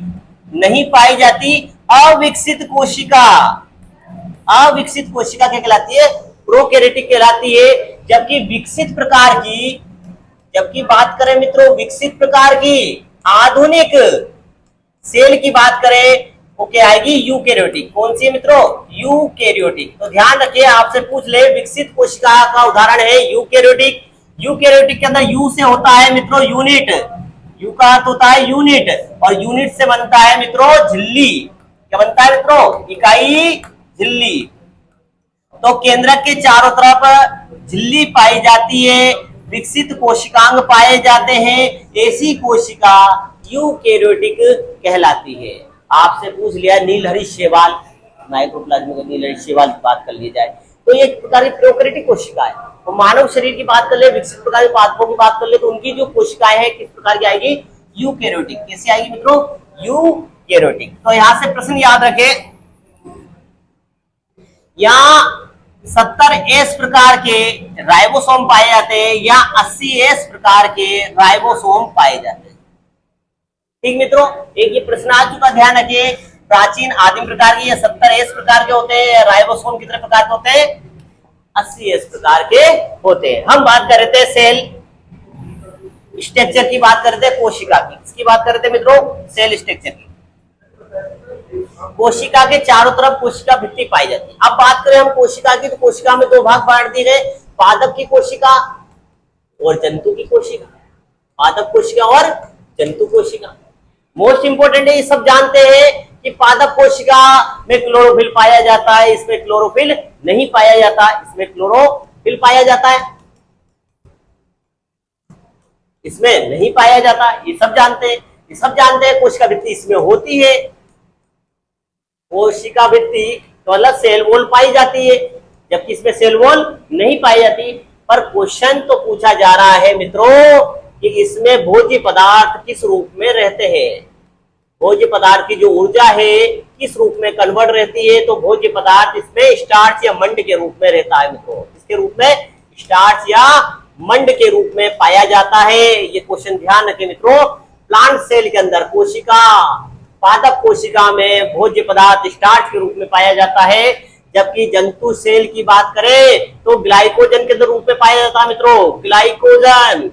नहीं पाई जाती, अविकसित कोशिका। अविकसित कोशिका क्या कहलाती है? प्रोकैरियोटिक कहलाती है। जबकि विकसित प्रकार की, जबकि बात करें मित्रों विकसित प्रकार की आधुनिक सेल की बात करें, वो क्या आएगी? यूकैरियोटिक। कौन सी है मित्रों? यूकैरियोटिक। तो ध्यान रखिए, आपसे पूछ ले विकसित कोशिका का उदाहरण है यूकैरियोटिक। यूकैरियोटिक के अंदर यू से होता है मित्रों यूनिट, यू का अर्थ होता है यूनिट, और यूनिट से बनता है मित्रों झिल्ली। क्या बनता है मित्रों? इकाई झिल्ली। तो केंद्रक के चारों तरफ झिल्ली पाई जाती है, विकसित कोशिकांग पाए जाते हैं, ऐसी कोशिका यूकैरियोटिक कहलाती है। आपसे पूछ लिया नीलहरी शैवाल, माइक्रोप्लाज्मा का नीलहरी शैवाल की बात कर ली जाए तो ये एक प्रकार की प्रोकैरियोटिक कोशिका है। तो मानव शरीर की बात कर ले, विकसित प्रकार के पादपों की बात कर ले, तो उनकी जो कोशिकाएं हैं किस प्रकार की आएगी? यूकैरियोटिक। कैसे आएगी मित्रों? यूकैरियोटिक। तो यहां से प्रश्न याद रखे, यहाँ 70S प्रकार के राइबोसोम पाए जाते हैं या 80S प्रकार के राइबोसोम पाए जाते हैं। ठीक मित्रों, एक ये प्रश्न आ चुका, ध्यान रखिए। प्राचीन आदिम प्रकार के या 70S प्रकार के होते हैं, राइबोसोम कितने प्रकार के होते हैं? 80S प्रकार के होते हैं। हम बात कर रहे थे सेल स्ट्रक्चर की, बात कर रहे थे कोशिका की, इसकी बात कर रहे थे मित्रों सेल स्ट्रक्चर की। कोशिका के चारों तरफ कोशिका भित्ति पाई जाती है। अब बात करें हम कोशिका की, तो कोशिका में दो भाग बांट दिए गए, पादप की कोशिका और जंतु की कोशिका। पादप कोशिका और जंतु कोशिका। मोस्ट इंपोर्टेंट है, ये सब जानते हैं कि पादप कोशिका में क्लोरोफिल पाया जाता है, इसमें क्लोरोफिल नहीं पाया जाता, इसमें क्लोरोफिल पाया जाता है, इसमें नहीं पाया जाता। ये सब जानते हैं, ये सब जानते हैं। कोशिका भित्ति इसमें होती है, कोशिका भित्ति तो मतलब सेल वॉल पाई जाती है, जबकि इसमें सेल वॉल नहीं पाई जाती। पर क्वेश्चन तो पूछा जा रहा है मित्रों कि इसमें भोज्य पदार्थ किस रूप में रहते हैं, भोज्य पदार्थ की जो ऊर्जा है किस रूप में कन्वर्ट रहती है। तो भोज्य पदार्थ इसमें स्टार्च या मंड के रूप में रहता है मित्रों, इसके रूप में स्टार्च या मंड के रूप में पाया जाता है। ये क्वेश्चन ध्यान रखें मित्रों। प्लांट सेल के अंदर कोशिका, पादप कोशिका में भोज्य पदार्थ स्टार्च के रूप में पाया जाता है, जबकि जंतु सेल की बात करें तो ग्लाइकोजन के रूप में पाया जाता है मित्रों। ग्लाइकोजन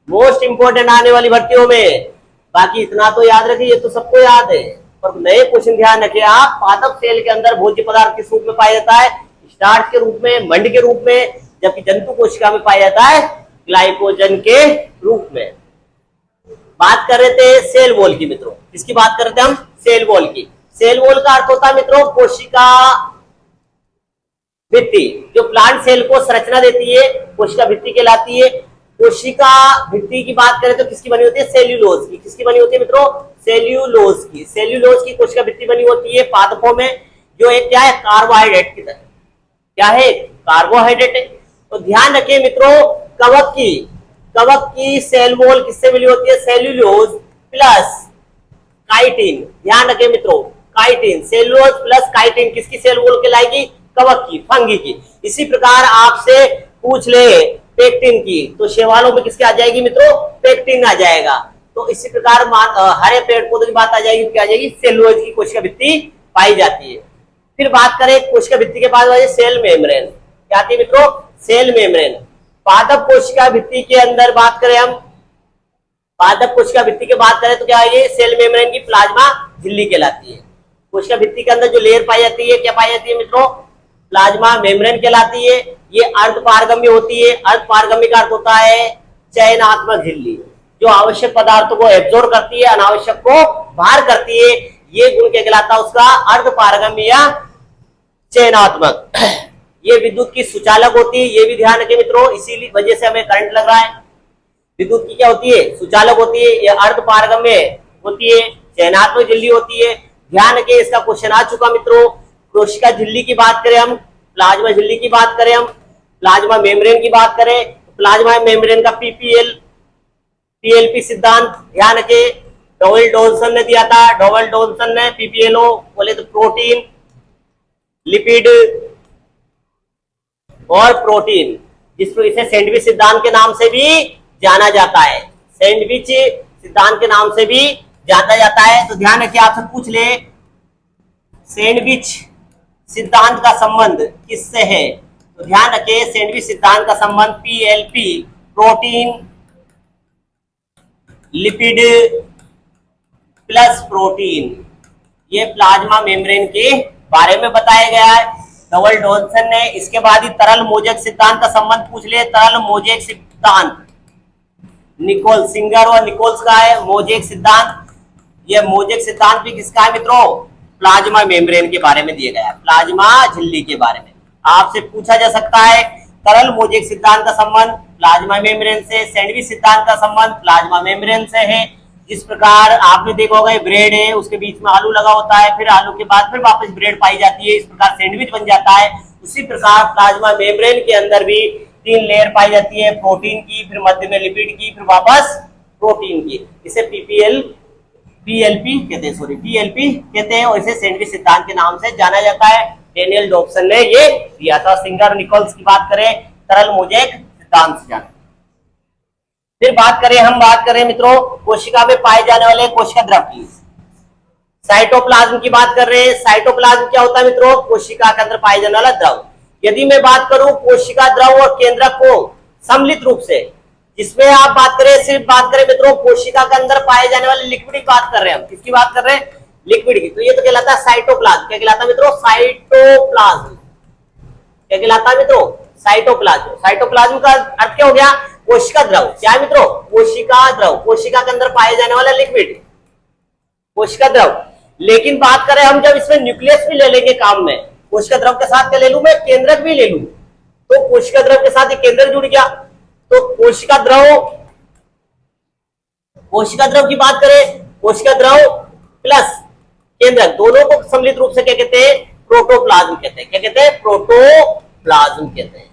मोस्ट इंपोर्टेंट आने वाली भर्तियों में। बाकी इतना तो याद रखिए, ये तो सबको याद है, पर नए क्वेश्चन ध्यान रखिए आप। पादप सेल के अंदर भोज्य पदार्थ किस रूप में पाया जाता है, स्टार्च के रूप में, मंड के रूप में, जबकि जंतु कोशिका में पाया जाता है ग्लाइकोजन के रूप में। बात कर रहे थे सेल वॉल की मित्रों, किसकी बात कर रहे थे हम, सेल वॉल की। सेल वॉल का अर्थ होता है मित्रों कोशिका भित्ति, जो प्लांट सेल को संरचना देती है, कोशिका भित्ति कहलाती है। कोशिका भित्ति की बात करें तो किसकी बनी होती है, सेल्यूलोज की। किसकी बनी होती है मित्रों, सेल्यूलोज की। सेल्यूलोज की कोशिका भित्ति बनी होती है पादपों में, जो एक क्या है, कार्बोहाइड्रेट की तरह, क्या है, कार्बोहाइड्रेट है। तो ध्यान रखिए मित्रों, कवक की सेल वॉल किससे मिली होती है, सेल्यूलोज प्लस काइटिन। ध्यान रखें मित्रों, काइटिन, सेल्यूलोज प्लस काइटिन किसकी सेल वॉल कहलाएगी, कवक की, फंगी की। इसी प्रकार आपसे पूछ ले पेक्टिन की, तो शैवालों में किसकी आ जाएगी मित्रों, पेक्टिन आ जाएगा। तो इसी प्रकार हरे पेड़ पौधों की बात आ जाएगी, क्या आ जाएगी, सेल्यूलोज की कोशिका भित्ति पाई जाती है। फिर बात करें कोशिका भित्ति के बाद सेल मेम्ब्रेन, क्या आती है मित्रों, सेल मेम्ब्रेन। पादप कोशिका भित्ति के अंदर बात करें हम, पादप कोशिका भित्ति की बात करें तो क्या है, ये सेल मेम्ब्रेन की प्लाज्मा झिल्ली कहलाती है। कोशिका भित्ति के अंदर जो लेयर पाई जाती है, क्या पाई जाती है मित्रों, प्लाज्मा मेम्ब्रेन कहलाती है। ये अर्धपारगम्य होती है। अर्धपारगम्य का अर्थ होता है चयनात्मक झिल्ली, जो आवश्यक पदार्थों को एब्जॉर्ब करती है, अनावश्यक को बाहर करती है। ये गुण क्या कहलाता है उसका, अर्धपारगम्य या चयनात्मक। ये विद्युत की सुचालक होती है, ये भी ध्यान रखें मित्रों, इसी वजह से हमें करंट लग रहा है। विद्युत की क्या होती है, सुचालक होती है, ये अर्धपारगम्य होती है, चयनात्मक झिल्ली होती है। ध्यान रखें, इसका क्वेश्चन आ चुका मित्रों। कोशिका झिल्ली की बात करें हम, प्लाज्मा झिल्ली की बात करें हम, प्लाज्मा मेम्ब्रेन की बात करें, प्लाज्मा मेम्ब्रेन का पीएलपी सिद्धांत ध्यान रखें, डोवेल डॉल्सन ने दिया था। डोवेल डॉल्सन ने पीपीएलओ बोले तो प्रोटीन, लिपिड और प्रोटीन, जिसको इसे सैंडविच सिद्धांत के नाम से भी जाना जाता है, सैंडविच सिद्धांत के नाम से भी जाना जाता है। तो ध्यान रखिए, आपसे पूछ ले सैंडविच सिद्धांत का संबंध किससे है, तो ध्यान रखिए सैंडविच सिद्धांत का संबंध PLP, protein, lipid plus protein, ये प्लाज्मा मेम्ब्रेन के बारे में बताया गया है डोवेल डॉल्सन ने। इसके बाद ही तरल मोजेक सिद्धांत का संबंध पूछ ले, तरल मोजेक सिद्धांत निकोल सिंगर और निकोल्स का है मोजेक सिद्धांत। ये मोजेक सिद्धांत भी किसका है मित्रों, प्लाज्मा मेम्ब्रेन के बारे में दिया गया है, प्लाज्मा झिल्ली के बारे में। आपसे पूछा जा सकता है तरल मोजेक सिद्धांत का संबंध प्लाज्मा मेम्ब्रेन से, सैंडविच सिद्धांत का संबंध प्लाज्मा मेम्ब्रेन से है। जिस प्रकार आपने देखा होगा ब्रेड है, उसके बीच में आलू लगा होता है, फिर आलू के बाद फिर वापस ब्रेड पाई जाती है, इस प्रकार सैंडविच बन जाता है। उसी प्रकार प्लाज्मा मेम्ब्रेन के अंदर भी 3 लेयर पाई जाती है, प्रोटीन की, फिर मध्य में लिपिड की, फिर वापस प्रोटीन की। इसे पीएलपी कहते हैं और इसे सैंडविच सिद्धांत के नाम से जाना जाता है। डेनियल डॉब्सन ने ये दिया था। सिंगर निकोल्स की बात करें तरल मोजेक सिद्धांत से जाना। फिर बात करें मित्रों कोशिका में पाए जाने वाले कोशिका द्रव की। साइटोप्लाज्म की बात कर रहे हैं। साइटोप्लाज्म क्या होता है मित्रों, कोशिका के अंदर पाए जाने वाला द्रव। यदि मैं बात करूं कोशिका द्रव और केंद्रक को सम्मिलित रूप से, जिसमें आप बात करें, सिर्फ बात करें मित्रों कोशिका के अंदर पाए जाने वाले लिक्विड की बात कर रहे हैं हम। किसकी बात कर रहे हैं, लिक्विड की, तो ये तो कहलाता है साइटोप्लाज्म। क्या कहलाता है मित्रों? साइटोप्लाज्म। क्या कहलाता है मित्रों? साइटोप्लाज्म। साइटोप्लाज्म का अर्थ क्या हो गया? कोशिका द्रव। क्या है मित्रों? कोशिका द्रव। कोशिका के अंदर पाए जाने वाला लिक्विड, कोशिका द्रव। लेकिन बात करें हम जब इसमें न्यूक्लियस भी ले लेंगे काम में, कोशिका द्रव के साथ क्या ले लूं मैं? केंद्रक भी ले लूं, तो कोशिका द्रव के साथ ये केंद्रक जुड़ गया। तो कोशिका द्रव, कोशिका द्रव की बात करें, कोशिका द्रव प्लस केंद्रक दोनों को सम्मिलित रूप से क्या कहते हैं? प्रोटोप्लाज्म कहते हैं। क्या कहते हैं? प्रोटोप्लाज्म कहते हैं।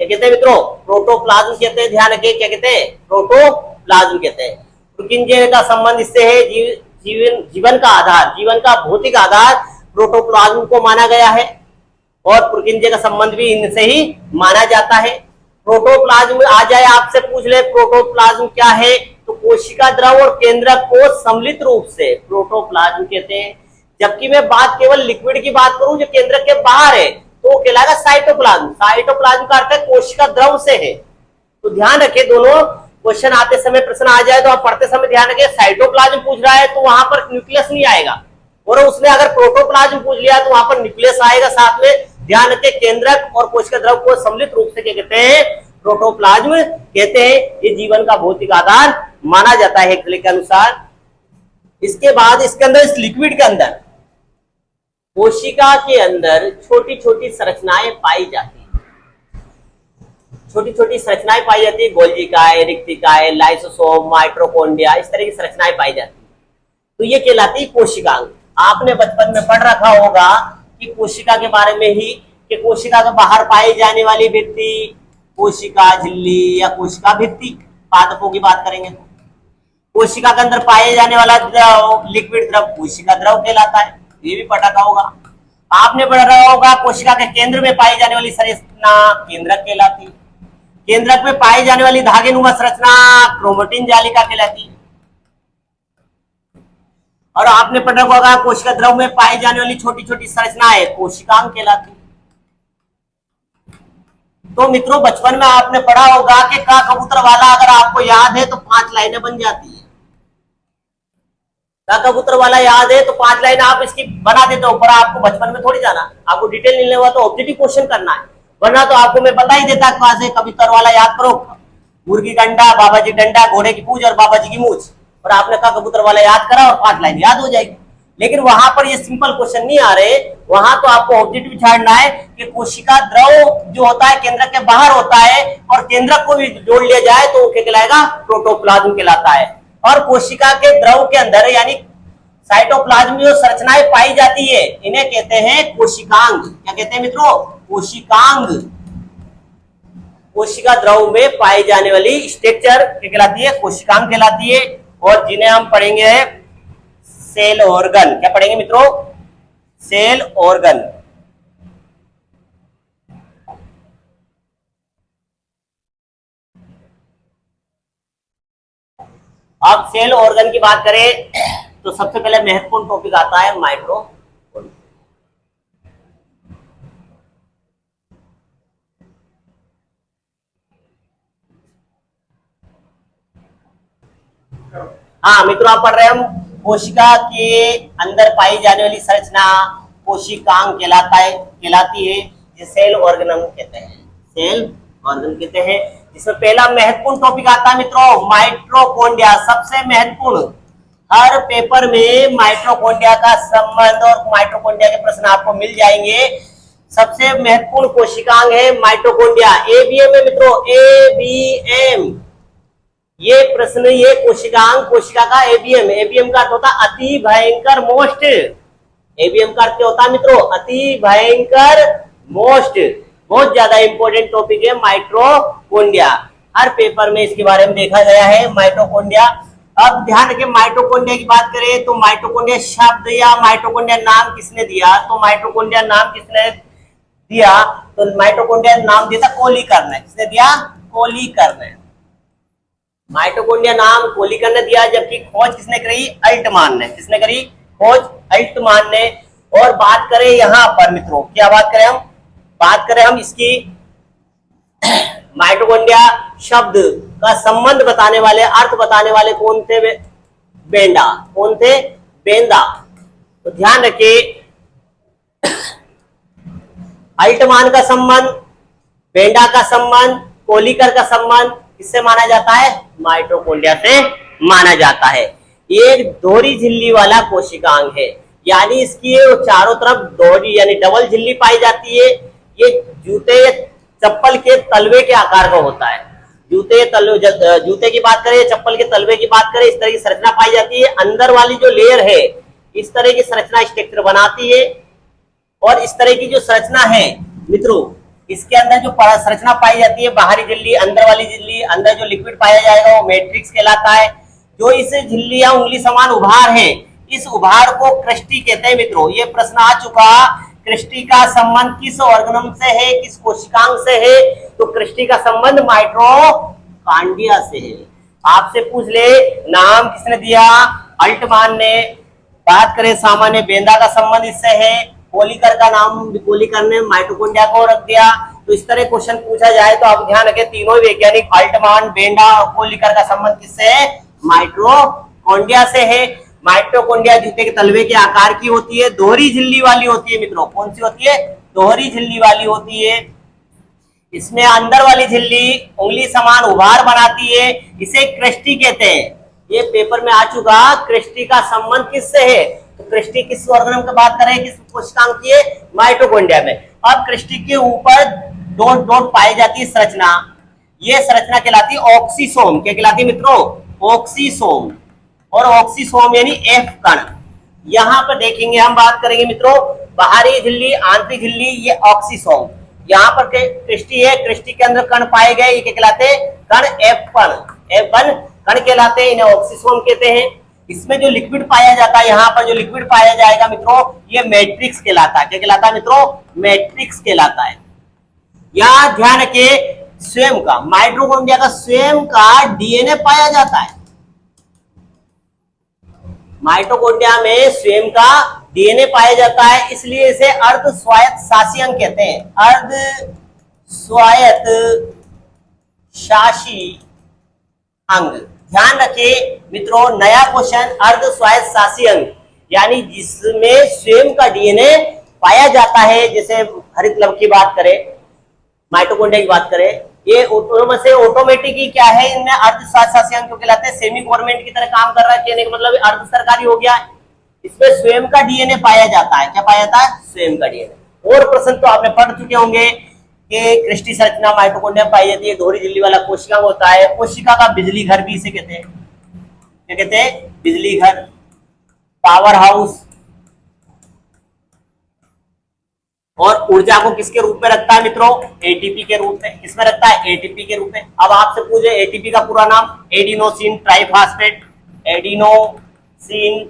क्या कहते हैं मित्रों? प्रोटोप्लाज्म कहते हैं। ध्यान रखिए, क्या कहते हैं? प्रोटोप्लाज्म कहते हैं। पुरकिंजे का संबंध इससे है, जीवन का आधार, जीवन का भौतिक आधार प्रोटोप्लाज्म को माना गया है, और पुरकिंजे का संबंध भी इनसे ही माना जाता है। प्रोटोप्लाज्म आ जाए, आपसे पूछ ले प्रोटोप्लाज्म क्या है, तो कोशिका द्रव और केंद्रक को सम्मिलित रूप से प्रोटोप्लाज्म कहते हैं। जबकि मैं बात केवल लिक्विड की बात करूं जो केंद्रक के बाहर है, तो वो कहलाएगा साइटोप्लाज्म। साइटोप्लाज्म का अर्थ है कोशिका द्रव से है। तो ध्यान रखिए, दोनों क्वेश्चन आते समय, प्रश्न आ जाए तो आप पढ़ते समय ध्यान रखिए, साइटोप्लाज्म पूछ रहा है तो वहां पर न्यूक्लियस नहीं आएगा, और उसने अगर प्रोटोप्लाज्म पूछ लिया तो वहां पर न्यूक्लियस आएगा साथ में। ध्यान रखिए, केंद्रक और कोशिका द्रव को सम्मिलित रूप से क्या कहते हैं? प्रोटोप्लाज्म कहते हैं। ये जीवन का भौतिक आधार माना जाता है हेक्सले के अनुसार। इसके बाद इसके अंदर, इस लिक्विड के अंदर, कोशिका के अंदर छोटी छोटी संरचनाएं पाई जाती है। छोटी छोटी संरचनाएं पाई जाती है, गोल्जिकाएं, रिक्तिकाएं, लाइसोसोम, माइटोकॉन्ड्रिया, इस तरह की संरचनाएं पाई जाती है। तो ये कहलाती है कोशिकांग। आपने बचपन में पढ़ रखा होगा कि कोशिका के बारे में ही, कि कोशिका के बाहर पाई जाने वाली भित्ति कोशिका झिल्ली या कोशिका भित्ति, पादपों की बात करेंगे तो कोशिका के अंदर पाए जाने वाला द्रव, लिक्विड द्रव, कोशिका द्रव कहलाता है। ये भी पढ़ा रखा होगा। आपने पढ़ा रखा होगा कोशिका के केंद्र में पाई जाने वाली संरचना केंद्रक कहलाती है। केंद्रक में पाई जाने वाली धागेनुमा संरचना क्रोमेटिन जालिका कहलाती है। और आपने पढ़ा होगा कोशिका द्रव में पाई जाने वाली छोटी छोटी संरचनाएं कोशिकांग कहलाती है। तो मित्रों, बचपन में आपने पढ़ा होगा कि का कबूतर वाला अगर आपको याद है तो 5 लाइनें बन जाती है। का कबूतर वाला याद है तो 5 लाइन आप इसकी बना देते हो, पर आपको बचपन में थोड़ी जाना, आपको डिटेल मिलने हुआ तो ऑब्जेक्टिव क्वेश्चन करना है, वरना तो आपको मैं बता ही देता कहां से। कबूतर वाला याद करो, मुर्गी डंडा, बाबा जी डंडा, घोड़े की पूंछ और बाबा जी की मूंछ, और आपने का कबूतर वाला याद करा और 5 लाइन याद हो जाएगी। लेकिन वहां पर ये सिंपल क्वेश्चन नहीं आ रहे, वहां तो आपको ऑब्जेक्टिव छाड़ना है कि कोशिका द्रव जो होता है केंद्रक के बाहर होता है, और केंद्रक को भी जोड़ लिया जाए तो क्या कहलाएगा? प्रोटोप्लाज्म कहलाता है। और कोशिका के द्रव के अंदर यानी साइटोप्लाज्म में जो संरचनाएं पाई जाती है, इन्हें कहते हैं कोशिकांग। क्या कहते हैं मित्रों? कोशिकांग। कोशिका द्रव में पाई जाने वाली स्ट्रक्चर क्या कहलाती है? कोशिकांग कहलाती है। और जिन्हें हम पढ़ेंगे सेल ऑर्गन। क्या पढ़ेंगे मित्रों? Cell organ. अब सेल ऑर्गन की बात करें तो सबसे पहले महत्वपूर्ण टॉपिक आता है माइक्रो। हाँ मित्रों, आप पढ़ रहे हैं हम कोशिका के अंदर पाई जाने वाली संरचना कोशिकांग कहलाती है, जिसे सेल ऑर्गन हम कहते हैं। सेल ऑर्गन कहते हैं। जिसमें पहला महत्वपूर्ण टॉपिक आता है मित्रों माइटोकॉन्ड्रिया। सबसे महत्वपूर्ण, हर पेपर में माइटोकॉन्ड्रिया का संबंध और माइटोकॉन्ड्रिया के प्रश्न आपको मिल जाएंगे। सबसे महत्वपूर्ण कोशिकांग है माइटोकॉन्ड्रिया। एबीएम है मित्रों, एबीएम। ये प्रश्न, ये कोशिकांग, कोशिका का एबीएम। एबीएम का अर्थ होता है अति भयंकर, मोस्ट। एबीएम का अर्थ क्या होता है मित्रों? अति भयंकर, मोस्ट। बहुत ज्यादा इंपॉर्टेंट टॉपिक है माइटोकॉन्ड्रिया। हर पेपर में इसके बारे में देखा गया है माइटोकॉन्ड्रिया। अब ध्यान रखें, माइटोकॉन्ड्रिया की बात करें तो माइटोकॉन्ड्रिया शब्द या माइटोकॉन्ड्रिया नाम किसने दिया? तो माइटोकॉन्ड्रिया नाम किसने दिया? तो माइटोकॉन्ड्रिया नाम दिया था कोलीकर ने। किसने दिया? कोलीकर ने। माइटोकॉन्ड्रिया नाम कोलीकर ने दिया, जबकि खोज किसने करी? अल्टमान ने। किसने करी? खोज अल्टमान ने। और बात करें यहां पर मित्रों, क्या बात करें हम? बात करें हम इसकी माइटोकॉन्ड्रिया शब्द का संबंध बताने वाले, अर्थ बताने वाले कौन थे? बेंडा। कौन थे? बेंदा। तो ध्यान रखिए, अल्टमान का संबंध, बेंडा का संबंध, कोलिकर का संबंध किससे माना जाता है? माइटोकॉन्ड्रिया से माना जाता है। ये एक दोहरी झिल्ली वाला कोशिकांग है, यानी इसकी चारों तरफ दोहरी यानी डबल झिल्ली पाई जाती है। ये जूते या चप्पल के तलवे के आकार का होता है। जूते की बात करें, चप्पल के तलवे की बात करें, इस तरह की संरचना पाई जाती है। अंदर वाली जो लेयर है इस तरह की संरचना स्ट्रक्चर बनाती है। और इस तरह की जो संरचना है मित्रों, इसके अंदर जो संरचना पाई जाती है, बाहरी झिल्ली, अंदर वाली झिल्ली, अंदर जो लिक्विड पाया जाएगा वो मैट्रिक्स कहलाता है। जो इस झिल्ली या उंगली समान उभार है, इस उभार को क्रस्टी कहते हैं मित्रों। ये प्रश्न आ चुका, क्रस्टी का संबंध किस ऑर्गेनम से है, किस कोशिकांग से है? तो क्रस्टी का संबंध माइटोकॉन्ड्रिया से है। आपसे पूछ ले नाम किसने दिया? अल्टमान ने। बात करें सामान्य, बेंदा का संबंध इससे है। कोलिकर का नाम, कोलिकर ने माइटोकॉन्ड्रिया को रख दिया। तो इस तरह क्वेश्चन पूछा जाए तो आप ध्यान रखें, तीनों वैज्ञानिक अल्टमान, बेंडा और कोलिकर का संबंध किससे है? माइटोकॉन्ड्रिया से है। माइटोकॉन्ड्रिया जूते के तलवे के आकार की होती है, दोहरी झिल्ली वाली होती है मित्रों। कौन सी होती है? दोहरी झिल्ली वाली होती है। इसमें अंदर वाली झिल्ली उंगली समान उभार बनाती है, इसे क्रस्टी कहते हैं। ये पेपर में आ चुका, क्रस्टी का संबंध किससे है? तो क्रस्टी किस ऑर्गेनम की बात करें, किस कोशिकांग की है? माइटोकॉन्ड्रिया में। अब क्रस्टी के ऊपर डॉट डॉट पाई जाती है संरचना, ये संरचना कहलाती है ऑक्सीसोम। क्या कहलाती है मित्रों? ऑक्सीसोम। और ऑक्सीसोम यानी एफ कण। यहां पर देखेंगे, हम बात करेंगे मित्रों बाहरी झिल्ली, आंतरिक झिल्ली, ये ऑक्सीसोम। यहाँ पर क्रिस्टी है, क्रिस्टी के अंदर कण पाए गए, ये क्या कहलाते हैं? कण, एफ कण, एफ कण कहलाते हैं, इन्हें ऑक्सीसोम कहते हैं। इसमें जो लिक्विड पाया जाता है, यहाँ पर जो लिक्विड पाया जाएगा मित्रों, ये मैट्रिक्स कहलाता है। क्या कहलाता है मित्रों? मैट्रिक्स कहलाता है। यहाँ ध्यान रखिए, स्वयं का माइटोकॉन्ड्रिया का स्वयं का डीएनए पाया जाता है। माइटोकॉन्ड्रिया में स्वयं का डीएनए पाया जाता है, इसलिए इसे अर्ध स्वायत्त शासी अंग कहते हैं। अर्ध स्वायत्त शासी अंग। ध्यान रखिए मित्रों, नया क्वेश्चन, अर्ध स्वायत्त शासी अंग यानी जिसमें स्वयं का डीएनए पाया जाता है। जैसे हरित लव की बात करें, माइटोकॉन्ड्रिया की बात करें, ये ऑटोमेटिक ही क्या है, इनमें अर्ध स्वायत्त शासी अंग क्यों कहलाते हैं? सेमी गवर्नमेंट की तरह काम कर रहा है, कहने का मतलब अर्ध सरकारी हो गया। इसमें स्वयं का डीएनए पाया जाता है। क्या पाया जाता है? स्वयं का डीएनए। और प्रश्न तो आपने पढ़ चुके होंगे कि क्रिस्टी संरचना माइटोकॉन्ड्रिया पाई जाती है, दोहरी झिल्ली वाला कोशिका होता है। कोशिका का बिजली घर भी इसे कहते हैं। क्या कहते हैं? बिजली घर, पावर हाउस। और ऊर्जा को किसके रूप में रखता है मित्रों? एटीपी के रूप में। किसमें रखता है? एटीपी के रूप में। अब आपसे पूछे एटीपी का पूरा नाम? Adenosine triphosphate. Adenosine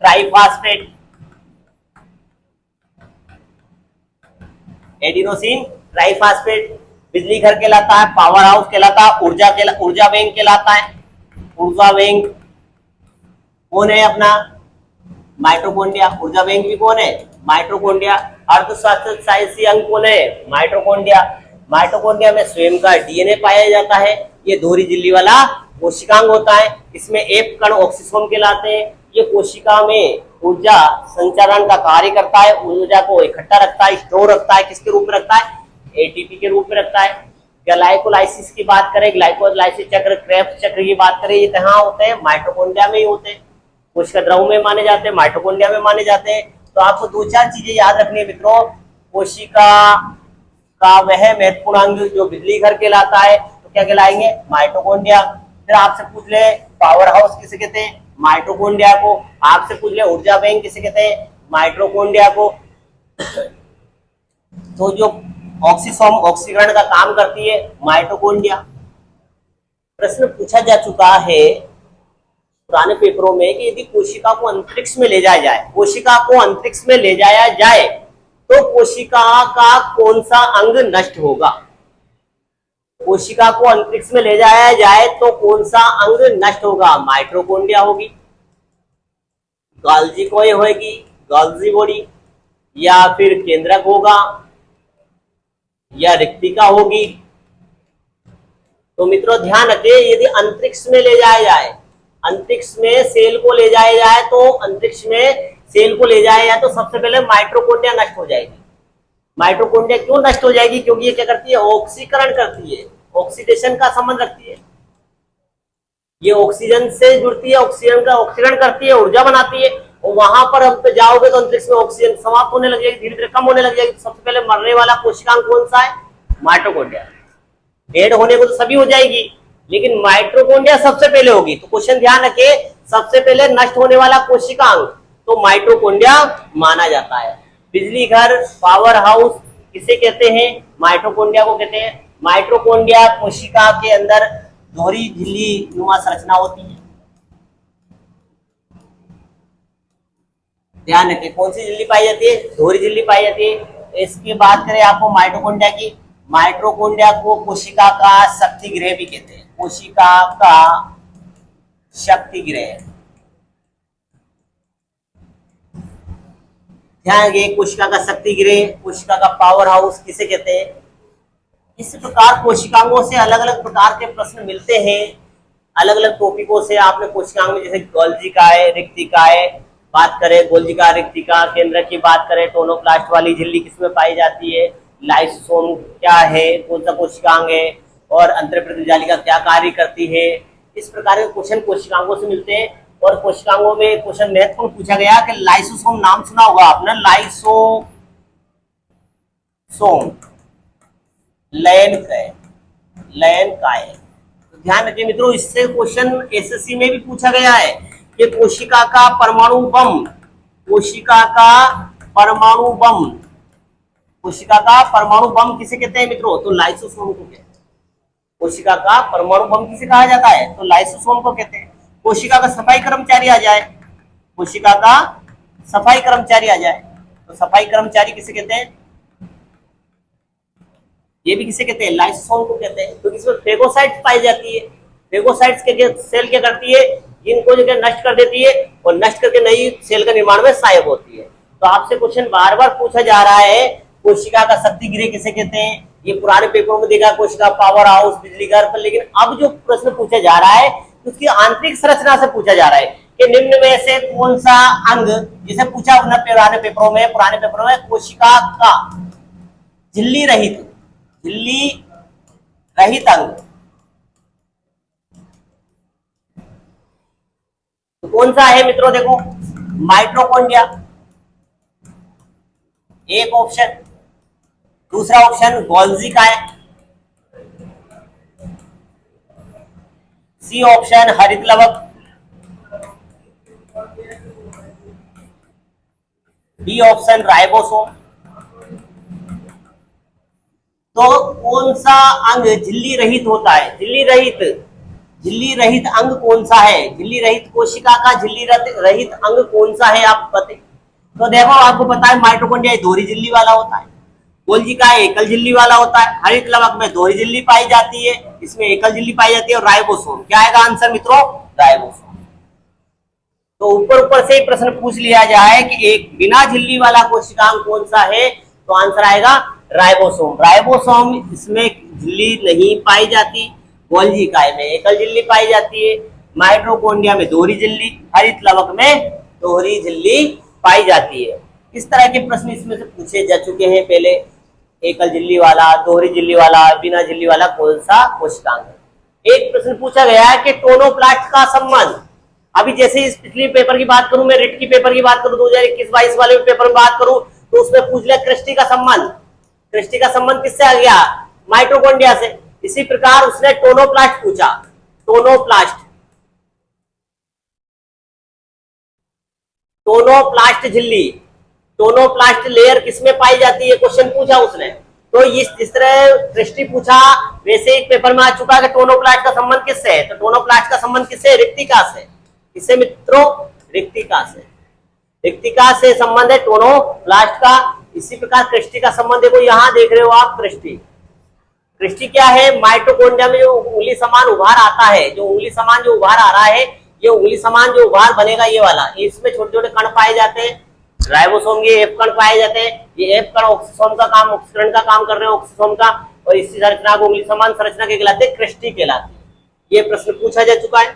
triphosphate, adenosine triphosphate. बिजली घर कहलाता है, पावर हाउस कहलाता है, ऊर्जा बैंक कहलाता है। ऊर्जा बैंक कौन है? अपना माइटोकॉन्ड्रिया। ऊर्जा बैंक भी कौन है? माइटोकॉन्ड्रिया। अर्ध स्वायत्त शासी अंग कौन है? माइटोकॉन्ड्रिया। माइटोकॉन्ड्रिया में स्वयं का डीएनए पाया जाता है। ये दोहरी झिल्ली वाला कोशिकांग होता है। इसमें एफ कण ऑक्सीसोम कहलाते हैं। ये कोशिका में ऊर्जा संचारण का कार्य करता है, ऊर्जा को इकट्ठा रखता है, स्टोर रखता है। किसके रूप में रखता है? एटीपी के रूप में रखता है। ग्लाइकोलाइसिस की बात करें, ग्लाइकोलाइसिस चक्र, क्रेब्स चक्र की बात करें, ये कहाँ होते हैं? माइटोकॉन्ड्रिया में ही होते हैं। कोशिका द्रव में माने जाते हैं, माइटोकॉन्ड्रिया में माने जाते हैं। तो आपको दो चार चीजें याद रखनी है मित्रों। कोशिका का वह महत्वपूर्ण अंग जो बिजली घर कहलाता है, तो क्या कहलाएंगे? माइटोकॉन्ड्रिया। फिर आपसे पूछ ले पावर हाउस किसे कहते हैं? माइटोकॉन्ड्रिया को। आपसे पूछ ले ऊर्जा बैंक किसे कहते हैं? माइटोकॉन्ड्रिया को। तो जो ऑक्सीसोम ऑक्सीकरण का काम करती है, माइटोकॉन्ड्रिया। प्रश्न पूछा जा चुका है पुराने पेपरों में कि यदि कोशिका को अंतरिक्ष में ले जाया जाए, कोशिका को अंतरिक्ष में ले जाया जाए तो कोशिका का कौन सा अंग नष्ट होगा? कोशिका को अंतरिक्ष में ले जाया जाए तो कौन सा अंग नष्ट होगा? माइटोकॉन्ड्रिया होगी, गोल्जी कोई होगी, गोल्जी बॉडी, या फिर केंद्रक होगा, या रिक्तिका होगी। तो मित्रों ध्यान रखिए, यदि अंतरिक्ष में ले जाया जाए अंतरिक्ष में सेल को ले जाया जाए तो अंतरिक्ष में सेल को ले जाया जाए तो सबसे पहले माइटोकॉन्ड्रिया नष्ट हो जाएगी। माइटोकॉन्ड्रिया क्यों नष्ट हो जाएगी? क्योंकि ये क्या करती है? ऑक्सीकरण करती है, ऑक्सीडेशन का संबंध रखती है। ये ऑक्सीजन से जुड़ती है, ऑक्सीजन का ऑक्सीकरण करती है, ऊर्जा बनाती है, और वहां पर हम पे जाओगे तो अंतरिक्ष में ऑक्सीजन समाप्त होने लग जाएगी, धीरे धीरे कम होने लग जाएगी। तो सबसे पहले मरने वाला कोशिकांग कौन सा है? माइटोकॉन्ड्रिया। डेड होने को तो सभी हो जाएगी, लेकिन माइटोकॉन्ड्रिया सबसे पहले होगी। तो क्वेश्चन ध्यान रखिए, सबसे पहले नष्ट होने वाला कोशिकांग तो माइटोकॉन्ड्रिया माना जाता है। बिजली घर, पावर हाउस किसे कहते हैं? माइटोकॉन्ड्रिया को कहते हैं। माइटोकॉन्ड्रिया कोशिका के अंदर दोहरी झिल्ली नुमा संरचना होती है। ध्यान रखिए, कौन सी झिल्ली पाई जाती है? दोहरी झिल्ली पाई जाती है। इसकी बात करें आपको माइटोकॉन्ड्रिया की, माइटोकॉन्ड्रिया को कोशिका का शक्ति गृह भी कहते हैं। कोशिका का शक्ति गृह, ध्यान रखिए, कोशिका का शक्ति गृह, कोशिका का पावर हाउस किसे कहते हैं? इस प्रकार कोशिकांगों से अलग अलग प्रकार के प्रश्न मिलते हैं। अलग अलग टॉपिकों से आपने कोशिकांग में जैसे गोल्जिकाए, रिक्तिकाए बात करें, गोल्जिका रिक्तिका केंद्र की बात करें, टोनोप्लास्ट वाली झिल्ली किसमें पाई जाती है, लाइसोसोम क्या है, कौन सा कोशिकांग है, और अंतरप्रति जालिका क्या कार्य करती है। इस प्रकार के क्वेश्चन कोशिकांगों से मिलते हैं। और कोशिकांगों में क्वेश्चन महत्वपूर्ण पूछा गया कि लाइसोसोम नाम सुना होगा आपने, लाइसोसोम लयन काय। तो ध्यान रखिए मित्रों, इससे क्वेश्चन एसएससी में भी पूछा गया है कि कोशिका का परमाणु बम, कोशिका का परमाणु बम, कोशिका का परमाणु बम किसे कहते हैं मित्रों? तो लाइसोसोम को कहते हैं। कोशिका का परमाणु बम किसे कहा जाता है? तो लाइसोसोम को कहते हैं। कोशिका का सफाई कर्मचारी आ जाए, कोशिका का सफाई कर्मचारी आ जाए, तो सफाई कर्मचारी किसे कहते हैं? ये भी किसे कहते हैं? लाइसोसोम को कहते हैं। क्योंकि इसमें फेगोसाइट्स पाई जाती है। फेगोसाइट्स के सेल क्या करती है? इनको जो नष्ट कर देती है और नष्ट करके नई सेल का निर्माण में सहायक होती है। तो आपसे क्वेश्चन बार बार पूछा जा रहा है, कोशिका का शक्ति गृह किसे कहते हैं? ये पुराने पेपरों में देखा, कोशिका पावर हाउस, बिजली घर पर, लेकिन अब जो प्रश्न पूछा जा रहा है उसकी आंतरिक संरचना से पूछा जा रहा है कि निम्न में से कौन सा अंग, जिसे पूछा पुराने पेपरों में कोशिका का झिल्ली रहित अंग तो कौन सा है मित्रों? देखो, माइटोकॉन्ड्रिया एक ऑप्शन, दूसरा ऑप्शन गोल्जिकाए, सी ऑप्शन हरित लवक, डी ऑप्शन राइबोसोम। तो कौन सा अंग झिल्ली रहित होता है? झिल्ली रहित अंग कौन सा है? झिल्ली रहित कोशिका का झिल्ली रहित अंग कौन सा है आप बताइए। तो देखो, आपको पता है माइटोकॉन्ड्रिया दोहरी झिल्ली वाला होता है, गोल्जिका एकल झिल्ली वाला होता है, हरित लवक में दोहरी झिल्ली पाई जाती है, इसमें एकल झिल्ली पाई जाती है, और राइबोसोम क्या आएगा आंसर मित्रों? राइबोसोम। तो ऊपर से ही प्रश्न पूछ लिया जाए कि एक बिना झिल्ली वाला कोशिकांग कौन सा है, तो आंसर आएगा राइबोसोम। राइबोसोम इसमें झिल्ली नहीं पाई जाती, गोल्जिकाए में एकल झिल्ली पाई जाती है, माइटोकॉन्ड्रिया में दोहरी झिल्ली, हरित लवक में दोहरी झिल्ली पाई जाती है। इस तरह के प्रश्न इसमें से पूछे जा चुके हैं पहले, एकल झिल्ली वाला, दोहरी झिल्ली वाला, बिना झिल्ली वाला कौन सा कोशिकांग है। एक प्रश्न पूछा गया है कि टोनोप्लास्ट का संबंध, अभी जैसे इस पिछली पेपर की बात करूं, मैं रिट की पेपर की बात करूं, 2021-22 वाले पेपर में बात करूं, तो उसमें पूछ लिया क्रिस्टी का संबंध। क्रिस्टी का संबंध किससे आ गया? माइटोकॉन्ड्रिया से। इसी प्रकार उसने टोनोप्लास्ट पूछा, टोनोप्लास्ट झिल्ली, टोनोप्लास्ट लेयर किसमें पाई जाती है, क्वेश्चन पूछा उसने। तो इस तरह क्रिस्टी पूछा, वैसे एक पेपर में आ चुका कि टोनोप्लास्ट का संबंध किससे है? तो टोनोप्लास्ट का संबंध किससे? रिक्तिका से। किससे मित्रों? रिक्तिका से। रिक्तिका से संबंध है टोनोप्लास्ट का। इसी प्रकार क्रिस्टी का संबंध देखो, यहां देख रहे हो आप क्रिस्टी क्या है? माइटोकॉन्ड्रिया में जो उंगली समान उभार आता है, जो उंगली समान जो उभार आ रहा है, ये उंगली समान जो उभार बनेगा ये वाला, इसमें छोटे छोटे कण पाए जाते हैं, राइबोसोम के एफ कण पाए जाते हैं। ये एफ कण ऑक्सीसोम का काम, ऑक्सीकरण का काम कर रहे हैं ऑक्सीसोम का, और इसी संरचना को उंगली समान संरचना के कहलाते हैं, क्रिस्टी कहलाती है। ये प्रश्न पूछा जा चुका है।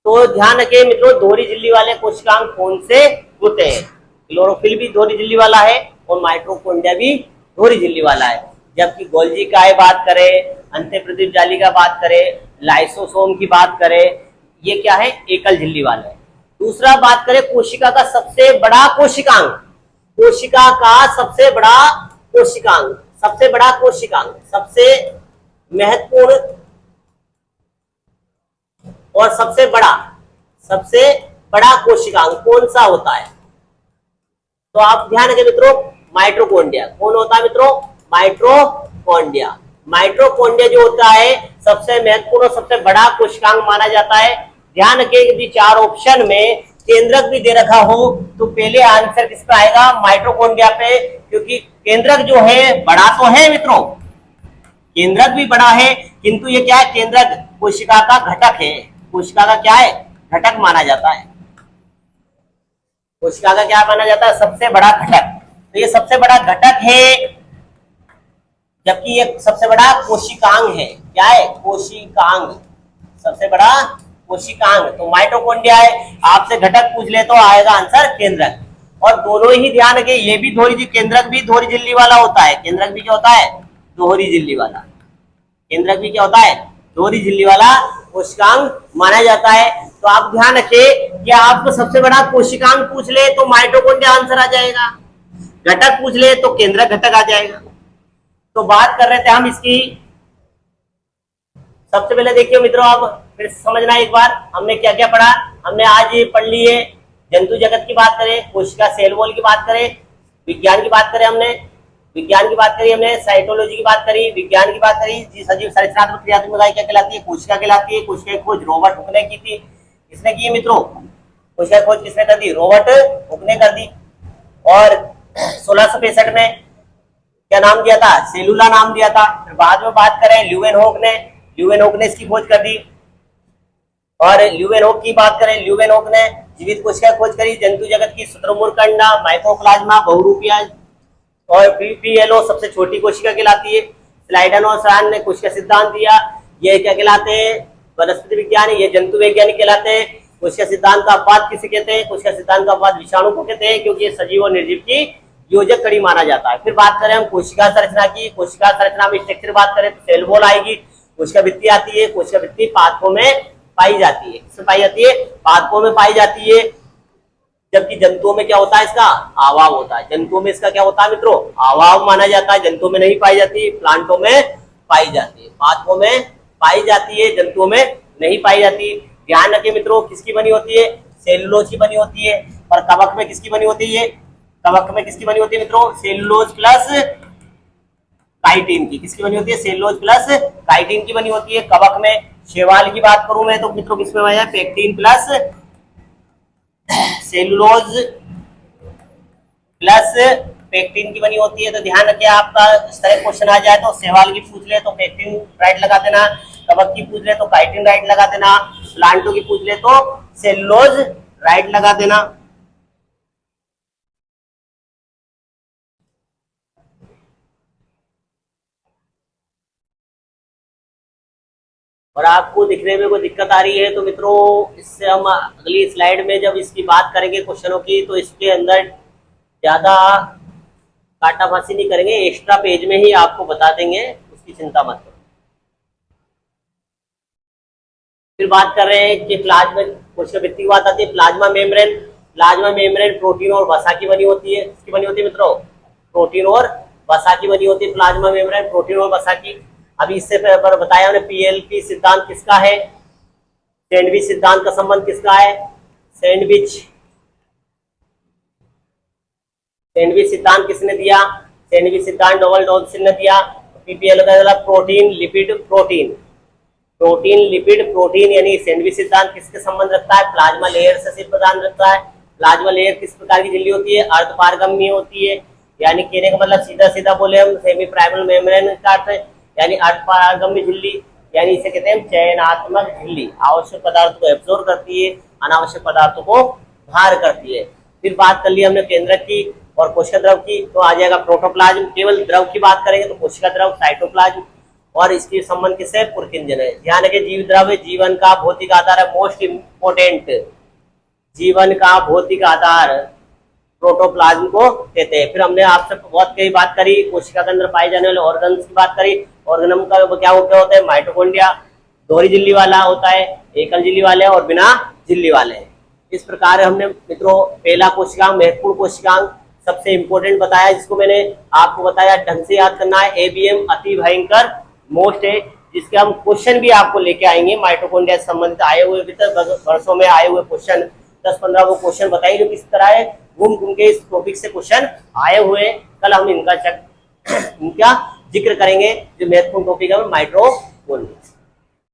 तो ध्यान रखिए मित्रों, दोहरी झिल्ली वाले कोशिकांग कौन से होते हैं? क्लोरोफिल भी दोहरी झिल्ली वाला है और माइटोकॉन्ड्रिया भी दोहरी झिल्ली वाला है। जबकि गोल्जी का बात करें, अंतःप्रदीप जाली का बात करें, लाइसोसोम की बात करें, ये क्या है? एकल झिल्ली वाला है। दूसरा बात करें कोशिका का सबसे बड़ा कोशिकांग, कोशिका का सबसे बड़ा कोशिकांग, सबसे बड़ा कोशिकांग, सबसे महत्वपूर्ण और सबसे बड़ा कोशिकांग कौन सा होता है? तो आप ध्यान रखें मित्रों, माइटोकॉन्ड्रिया। कौन होता है मित्रों? माइटोकॉन्ड्रिया। माइटोकॉन्ड्रिया जो होता है सबसे महत्वपूर्ण और सबसे बड़ा कोशिकांग माना जाता है। ध्यान रखें यदि 4 ऑप्शन में केंद्रक भी दे रखा हो तो पहले आंसर किस पे आएगा? माइटोकॉन्ड्रिया पे, क्योंकि केंद्रक जो है बड़ा तो है मित्रों, केंद्रक भी बड़ा है, किंतु ये क्या है? केंद्रक कोशिका का घटक है, कोशिका का क्या है? घटक माना जाता है। कोशिका का क्या माना जाता है? सबसे बड़ा घटक। तो ये सबसे बड़ा घटक है, जबकि ये सबसे बड़ा कोशिकांग है। क्या है? कोशिकांग, सबसे बड़ा कोशिकांग। तो माइटोकॉन्ड्रिया है, आपसे घटक पूछ ले तो आएगा आंसर केंद्रक। और दोनों ही ध्यान रखिए, ये भी केंद्रक भी दोहरी झिल्ली वाला होता है। केंद्रक भी क्या होता है? दोहरी झिल्ली वाला। केंद्रक भी क्या होता है? दोहरी झिल्ली वाला कोशिकांग माना जाता है। तो आप ध्यान रखिए कि आपको सबसे बड़ा कोशिकांग पूछ ले तो माइटोकॉन्ड्रिया आंसर आ जाएगा, घटक पूछ ले तो केंद्रक घटक आ जाएगा। तो बात कर रहे थे हम इसकी। सबसे पहले देखिए मित्रों, अब फिर समझना एक बार हमने क्या क्या पढ़ा। हमने आज ये पढ़ लिए जंतु जगत की बात करें, कोशिका सेल वॉल की बात करें, विज्ञान की बात करें, हमने विज्ञान की बात करी, हमने साइटोलॉजी की बात करी, विज्ञान की बात करी, सजीव संरचनात्मक क्रियात्मक इकाई क्या कहलाती है? कोशिका कहलाती है। कोशिका की खोज रॉबर्ट हुक ने की थी। किसने की मित्रों? कोशिका की खोज किसने कर दी? रॉबर्ट हुक ने कर दी। और 1665 में क्या नाम दिया था? सेलुला नाम दिया था। फिर बाद में बात करें ल्यूवेनहोक ने इसकी खोज कर दी। और ल्यूवेनहोक की बात करें, ल्यूवेनहोक ने जीवित कोशिका की खोज करी, जंतु जगत की शुतुरमुर्ग अंडा, माइकोप्लाज्मा, बहुरूपिया और पीपीएलओ सबसे छोटी कोशिका कहलाती है। स्लाइडन और सरान ने कोशिका सिद्धांत दिया, ये क्या कहलाते हैं? वनस्पति विज्ञान। ये जंतु वैज्ञानिक कहलाते हैं। कोशिका सिद्धांत का अपवाद किसे कहते हैं? कोशिका सिद्धांत का अपवाद विषाणु को कहते हैं, क्योंकि ये सजीव और निर्जीव की योजक कड़ी माना जाता है। फिर बात करें हम कोशिका संरचना की। कोशिका संरचना में स्ट्रक्चर बात करें तो सेल वॉल आएगी, कोशिका भित्ति आती है। कोशिका भित्ति पादपों में पाई जाती है। किसमें पाई जाती है? पादपों में पाई जाती है। जबकि जंतुओं में क्या होता है? इसका आवाव होता है। जंतुओं में इसका क्या होता है मित्रों? आवाव माना जाता है। जंतुओं में नहीं पाई जाती, प्लांटों में पाई जाती है। पादपों में पाई जाती है, जंतुओं में नहीं पाई जाती। ध्यान रखिए मित्रों, किसकी बनी होती है? सेलुलोज की बनी होती है। और कवक में किसकी बनी होती है? कवक में किसकी बनी होती है मित्रों? सेलुलोज प्लस काइटिन की। किसकी बनी होती है? सेलुलोज प्लस काइटिन की बनी होती है कवक में। शैवाल की बात करूं मैं तो मित्रों किसमें बना है? Pectin plus cellulose plus pectin की बनी होती है। तो ध्यान रखिए, आपका इस तरह क्वेश्चन आ जाए तो शैवाल की पूछ ले तो पेक्टिन राइट लगा देना, कवक की पूछ ले तो काइटिन राइट लगा देना, प्लांटों की पूछ ले तो सेलुलोज राइट लगा देना। और आपको दिखने में कोई दिक्कत आ रही है तो मित्रों इससे हम अगली स्लाइड में जब इसकी बात करेंगे क्वेश्चनों की, तो इसके अंदर ज्यादा काटाफासी नहीं करेंगे, एक्स्ट्रा पेज में ही आपको बता देंगे, उसकी चिंता मत करो। फिर बात कर रहे हैं कि प्लाज्मा कोशिका भित्ति की बात आती है। Plasma membrane, plasma membrane protein और वसा की बनी होती है। किसकी बनी होती है मित्रों? प्रोटीन और वसा की बनी होती है प्लाज्मा मेम्ब्रेन, प्रोटीन और वसा की। अभी इससे बताया हमने पीएलपी सिद्धांत किसका है? सैंडविच सिद्धांत का संबंध किसका है? सैंडविच सिद्धांत किसने दिया? सैंडविच सिद्धांत डोनाल्ड डॉल्सन ने दिया। पीपीएल का मतलब protein lipid protein, protein lipid protein, यानी सैंडविच सिद्धांत किसके संबंध रखता है? प्लाज्मा लेयर से सिर्फ प्रदान रखता है। प्लाज्मा लेयर किस प्रकार की झिल्ली होती है? अर्धपारगम्य होती है, यानी कहने का मतलब सीधा सीधा बोले हम सेमी प्राइमल मेम्ब्रेन का अर्थ है, यानी अर्धपारगम्य झिल्ली, यानी इसे कहते हैं चयनात्मक झिल्ली। आवश्यक पदार्थों को एब्जॉर्ब करती है, अनावश्यक पदार्थों को बाहर करती है। फिर बात कर ली हमने केंद्रक की और कोशिका द्रव की, तो आ जाएगा प्रोटोप्लाज्म। केवल द्रव की बात करेंगे तो कोशिका द्रव, साइटोप्लाज्म, और इसकी संबंध किससे? पुरकिंजन है। ध्यान रखिए, जीव द्रव्य जीवन का भौतिक आधार है, मोस्ट इंपोर्टेंट, जीवन का भौतिक आधार प्रोटोप्लाज्म को कहते हैं। फिर हमने आपसे बहुत कई बात करी, कोशिका के अंदर पाए जाने वाले ऑर्गन्स की बात करी। ऑर्गेनम का क्या होता है? माइटोकॉन्ड्रिया दोहरी झिल्ली वाला होता है, एकल झिल्ली वाले और बिना झिल्ली वाले। इस प्रकार हमने मित्रों पहला कोशिकांग, महत्वपूर्ण कोशिकांग, सबसे इंपॉर्टेंट बताया, जिसको मैंने आपको बताया ढंग से याद करना है। एबीएम अति भयंकर मोस्ट है, जिसके हम क्वेश्चन भी आपको लेके आएंगे। माइटोकॉन्ड्रिया से संबंधित आए हुए वर्षों में आए हुए क्वेश्चन 10-15 वो क्वेश्चन बताइए जो किस तरह है, घूम घूम के इस टॉपिक से क्वेश्चन आए हुए। कल हम इनका जिक्र करेंगे। जो महत्वपूर्ण टॉपिक है माइटोकॉन्ड्रिया।